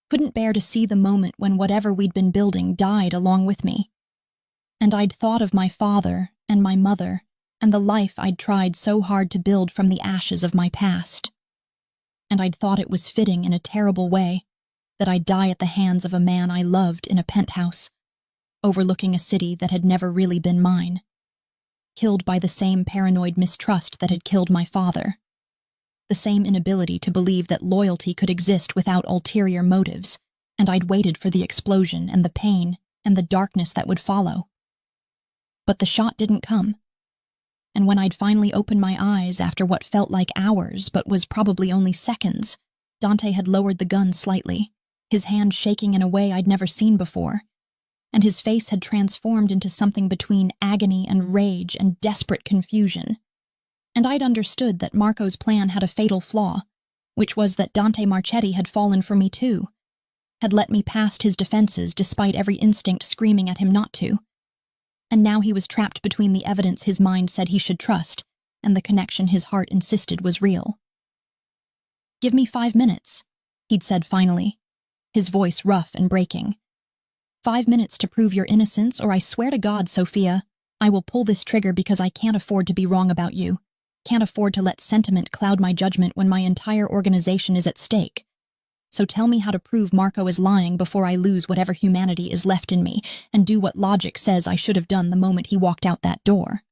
Couldn't bear to see the moment when whatever we'd been building died along with me. And I'd thought of my father and my mother and the life I'd tried so hard to build from the ashes of my past. And I'd thought it was fitting in a terrible way that I'd die at the hands of a man I loved in a penthouse, overlooking a city that had never really been mine, killed by the same paranoid mistrust that had killed my father, the same inability to believe that loyalty could exist without ulterior motives, and I'd waited for the explosion and the pain and the darkness that would follow. But the shot didn't come, and when I'd finally opened my eyes after what felt like hours but was probably only seconds, Dante had lowered the gun slightly, his hand shaking in a way I'd never seen before, and his face had transformed into something between agony and rage and desperate confusion. And I'd understood that Marco's plan had a fatal flaw, which was that Dante Marchetti had fallen for me too, had let me past his defenses despite every instinct screaming at him not to. And now he was trapped between the evidence his mind said he should trust and the connection his heart insisted was real. "Give me 5 minutes," he'd said finally, his voice rough and breaking. "5 minutes to prove your innocence, or I swear to God, Sophia, I will pull this trigger because I can't afford to be wrong about you. Can't afford to let sentiment cloud my judgment when my entire organization is at stake. So tell me how to prove Marco is lying before I lose whatever humanity is left in me and do what logic says I should have done the moment he walked out that door."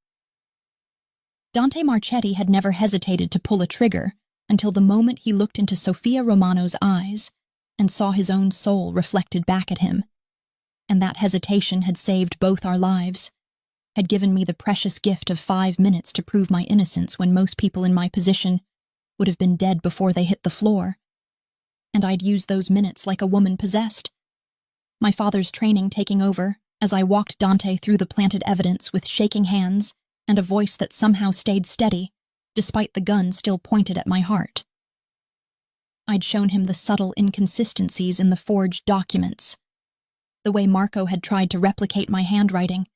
Dante Marchetti had never hesitated to pull a trigger until the moment he looked into Sophia Romano's eyes and saw his own soul reflected back at him. And that hesitation had saved both our lives, had given me the precious gift of 5 minutes to prove my innocence when most people in my position would have been dead before they hit the floor. And I'd used those minutes like a woman possessed. My father's training taking over as I walked Dante through the planted evidence with shaking hands and a voice that somehow stayed steady, despite the gun still pointed at my heart. I'd shown him the subtle inconsistencies in the forged documents, the way Marco had tried to replicate my handwriting,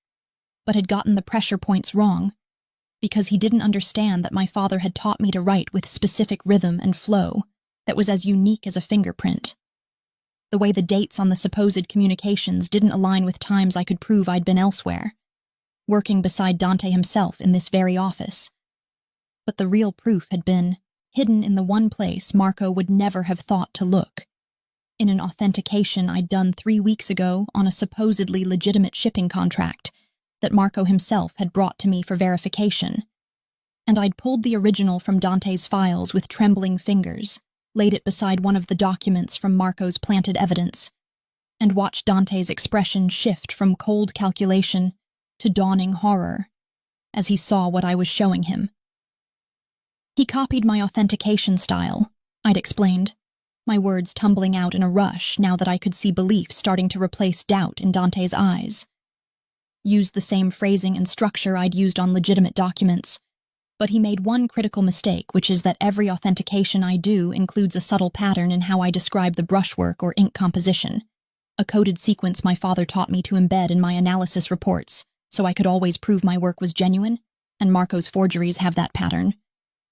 but had gotten the pressure points wrong, because he didn't understand that my father had taught me to write with specific rhythm and flow that was as unique as a fingerprint. The way the dates on the supposed communications didn't align with times I could prove I'd been elsewhere, working beside Dante himself in this very office. But the real proof had been hidden in the one place Marco would never have thought to look, in an authentication I'd done 3 weeks ago on a supposedly legitimate shipping contract that Marco himself had brought to me for verification. And I'd pulled the original from Dante's files with trembling fingers, laid it beside one of the documents from Marco's planted evidence, and watched Dante's expression shift from cold calculation to dawning horror as he saw what I was showing him. He copied my authentication style, I'd explained, my words tumbling out in a rush now that I could see belief starting to replace doubt in Dante's eyes. Used the same phrasing and structure I'd used on legitimate documents, but he made one critical mistake, which is that every authentication I do includes a subtle pattern in how I describe the brushwork or ink composition, a coded sequence my father taught me to embed in my analysis reports so I could always prove my work was genuine, and Marco's forgeries have that pattern.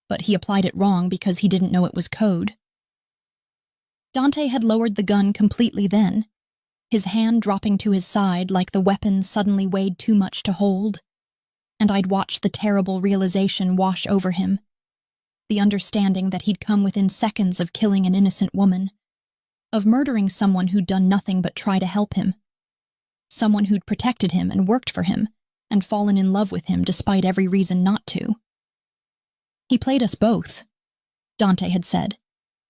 But he applied it wrong because he didn't know it was code. Dante had lowered the gun completely then, his hand dropping to his side like the weapon suddenly weighed too much to hold, and I'd watched the terrible realization wash over him, the understanding that he'd come within seconds of killing an innocent woman, of murdering someone who'd done nothing but try to help him, someone who'd protected him and worked for him, and fallen in love with him despite every reason not to. "He played us both," Dante had said,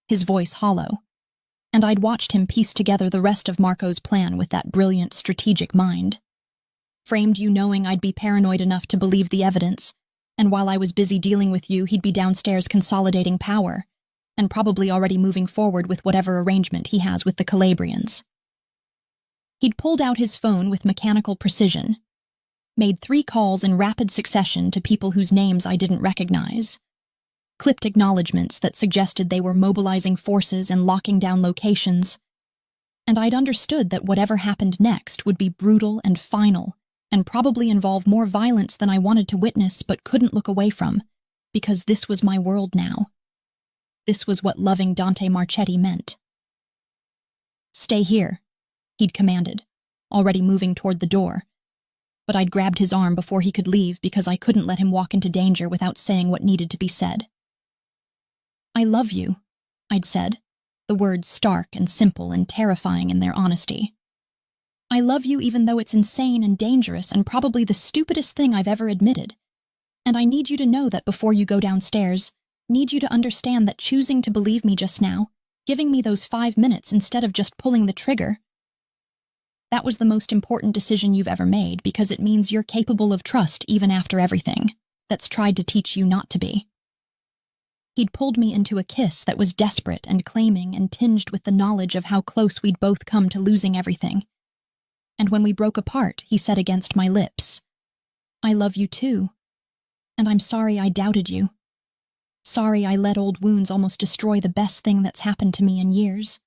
his voice hollow, and I'd watched him piece together the rest of Marco's plan with that brilliant strategic mind. Framed you knowing I'd be paranoid enough to believe the evidence, and while I was busy dealing with you, he'd be downstairs consolidating power, and probably already moving forward with whatever arrangement he has with the Calabrians. He'd pulled out his phone with mechanical precision, made 3 calls in rapid succession to people whose names I didn't recognize, clipped acknowledgements that suggested they were mobilizing forces and locking down locations, and I'd understood that whatever happened next would be brutal and final, and probably involve more violence than I wanted to witness but couldn't look away from, because this was my world now. This was what loving Dante Marchetti meant. "Stay here," he'd commanded, already moving toward the door, but I'd grabbed his arm before he could leave because I couldn't let him walk into danger without saying what needed to be said. "I love you," I'd said, the words stark and simple and terrifying in their honesty. "I love you even though it's insane and dangerous and probably the stupidest thing I've ever admitted. And I need you to know that before you go downstairs, need you to understand that choosing to believe me just now, giving me those 5 minutes instead of just pulling the trigger, that was the most important decision you've ever made because it means you're capable of trust even after everything that's tried to teach you not to be." He'd pulled me into a kiss that was desperate and claiming and tinged with the knowledge of how close we'd both come to losing everything. And when we broke apart, he said against my lips, "I love you too. And I'm sorry I doubted you. Sorry I let old wounds almost destroy the best thing that's happened to me in years."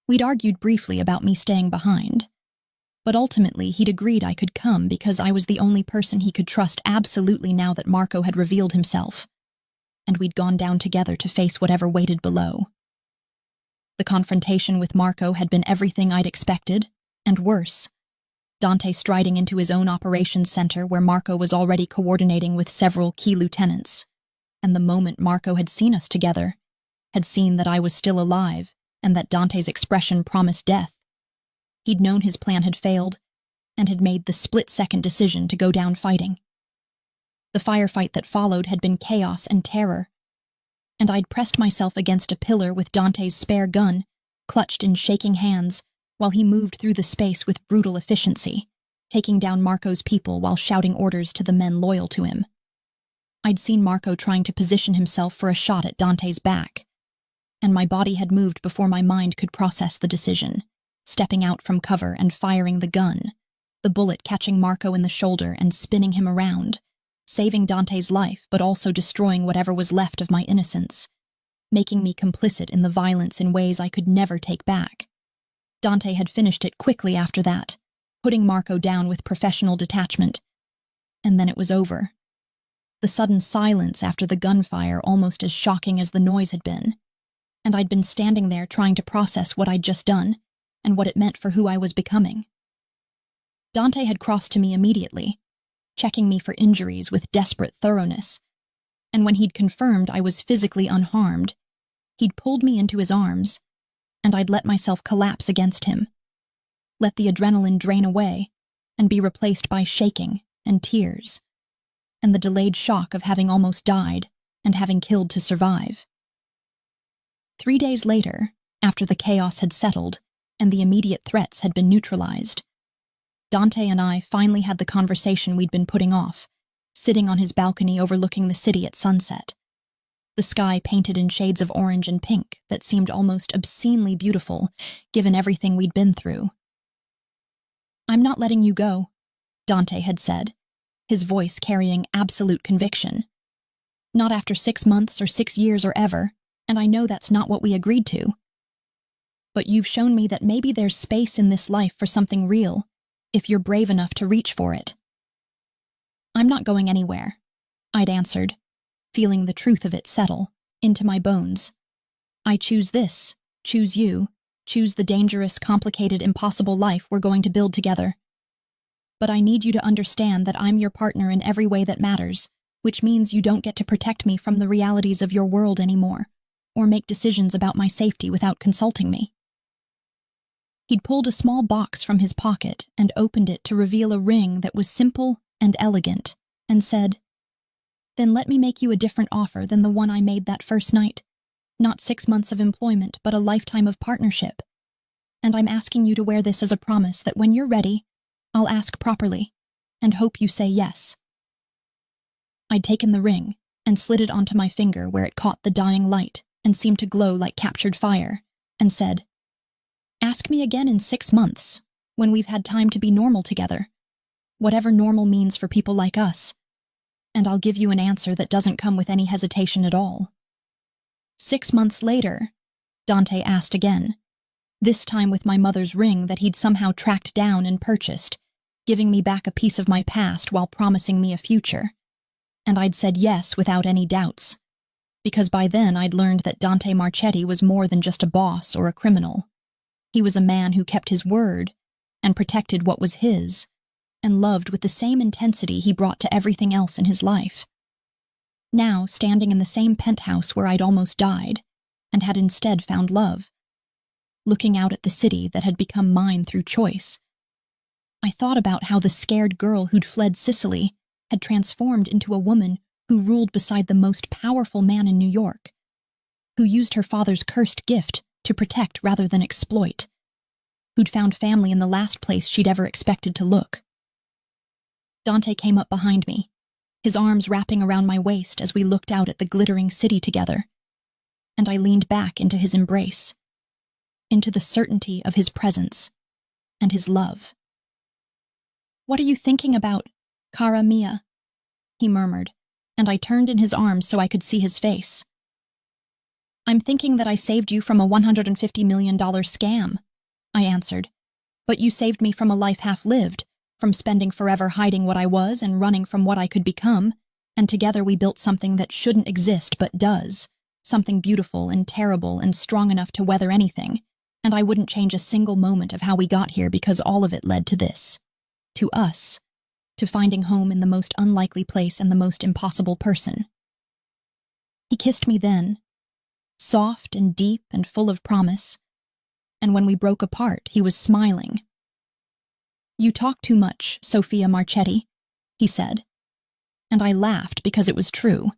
We'd argued briefly about me staying behind, but ultimately he'd agreed I could come because I was the only person he could trust absolutely now that Marco had revealed himself, and we'd gone down together to face whatever waited below. The confrontation with Marco had been everything I'd expected, and worse. Dante striding into his own operations center where Marco was already coordinating with several key lieutenants, and the moment Marco had seen us together, had seen that I was still alive and that Dante's expression promised death. He'd known his plan had failed and had made the split-second decision to go down fighting. The firefight that followed had been chaos and terror, and I'd pressed myself against a pillar with Dante's spare gun, clutched in shaking hands, while he moved through the space with brutal efficiency, taking down Marco's people while shouting orders to the men loyal to him. I'd seen Marco trying to position himself for a shot at Dante's back, and my body had moved before my mind could process the decision, stepping out from cover and firing the gun, the bullet catching Marco in the shoulder and spinning him around, saving Dante's life but also destroying whatever was left of my innocence, making me complicit in the violence in ways I could never take back. Dante had finished it quickly after that, putting Marco down with professional detachment. And then it was over. The sudden silence after the gunfire almost as shocking as the noise had been, and I'd been standing there trying to process what I'd just done and what it meant for who I was becoming. Dante had crossed to me immediately, checking me for injuries with desperate thoroughness, and when he'd confirmed I was physically unharmed, he'd pulled me into his arms, and I'd let myself collapse against him, let the adrenaline drain away and be replaced by shaking and tears, and the delayed shock of having almost died and having killed to survive. 3 days later, after the chaos had settled and the immediate threats had been neutralized, Dante and I finally had the conversation we'd been putting off, sitting on his balcony overlooking the city at sunset, the sky painted in shades of orange and pink that seemed almost obscenely beautiful, given everything we'd been through. "I'm not letting you go," Dante had said, his voice carrying absolute conviction. "Not after 6 months or 6 years or ever, and I know that's not what we agreed to. But you've shown me that maybe there's space in this life for something real, if you're brave enough to reach for it." "I'm not going anywhere," I'd answered, feeling the truth of it settle into my bones. "I choose this, choose you, choose the dangerous, complicated, impossible life we're going to build together. But I need you to understand that I'm your partner in every way that matters, which means you don't get to protect me from the realities of your world anymore, or make decisions about my safety without consulting me." He'd pulled a small box from his pocket and opened it to reveal a ring that was simple and elegant, and said, "Then let me make you a different offer than the one I made that first night. Not 6 months of employment, but a lifetime of partnership. And I'm asking you to wear this as a promise that when you're ready, I'll ask properly, and hope you say yes." I'd taken the ring and slid it onto my finger where it caught the dying light and seemed to glow like captured fire, and said, "Ask me again in 6 months, when we've had time to be normal together, whatever normal means for people like us, and I'll give you an answer that doesn't come with any hesitation at all." 6 months later, Dante asked again, this time with my mother's ring that he'd somehow tracked down and purchased, giving me back a piece of my past while promising me a future. And I'd said yes without any doubts, because by then I'd learned that Dante Marchetti was more than just a boss or a criminal. He was a man who kept his word and protected what was his, and loved with the same intensity he brought to everything else in his life. Now, standing in the same penthouse where I'd almost died, and had instead found love, looking out at the city that had become mine through choice, I thought about how the scared girl who'd fled Sicily had transformed into a woman who ruled beside the most powerful man in New York, who used her father's cursed gift to protect rather than exploit, who'd found family in the last place she'd ever expected to look. Dante came up behind me, his arms wrapping around my waist as we looked out at the glittering city together, and I leaned back into his embrace, into the certainty of his presence and his love. "What are you thinking about, cara mia?" he murmured, and I turned in his arms so I could see his face. "I'm thinking that I saved you from a $150 million scam," I answered. "But you saved me from a life half-lived, from spending forever hiding what I was and running from what I could become, and together we built something that shouldn't exist but does, something beautiful and terrible and strong enough to weather anything, and I wouldn't change a single moment of how we got here because all of it led to this. To us. To finding home in the most unlikely place and the most impossible person." He kissed me then, soft and deep and full of promise, and when we broke apart, he was smiling. "You talk too much, Sophia Marchetti," he said, and I laughed because it was true.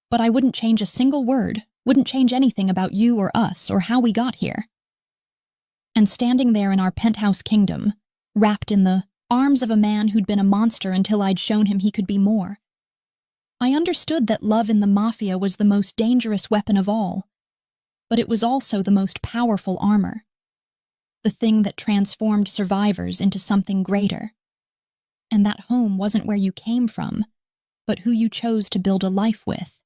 But I wouldn't change a single word, wouldn't change anything about you or us or how we got here. And standing there in our penthouse kingdom, wrapped in the arms of a man who'd been a monster until I'd shown him he could be more, I understood that love in the Mafia was the most dangerous weapon of all, but it was also the most powerful armor, the thing that transformed survivors into something greater. And that home wasn't where you came from, but who you chose to build a life with,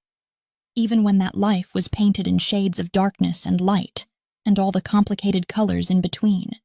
even when that life was painted in shades of darkness and light, and all the complicated colors in between.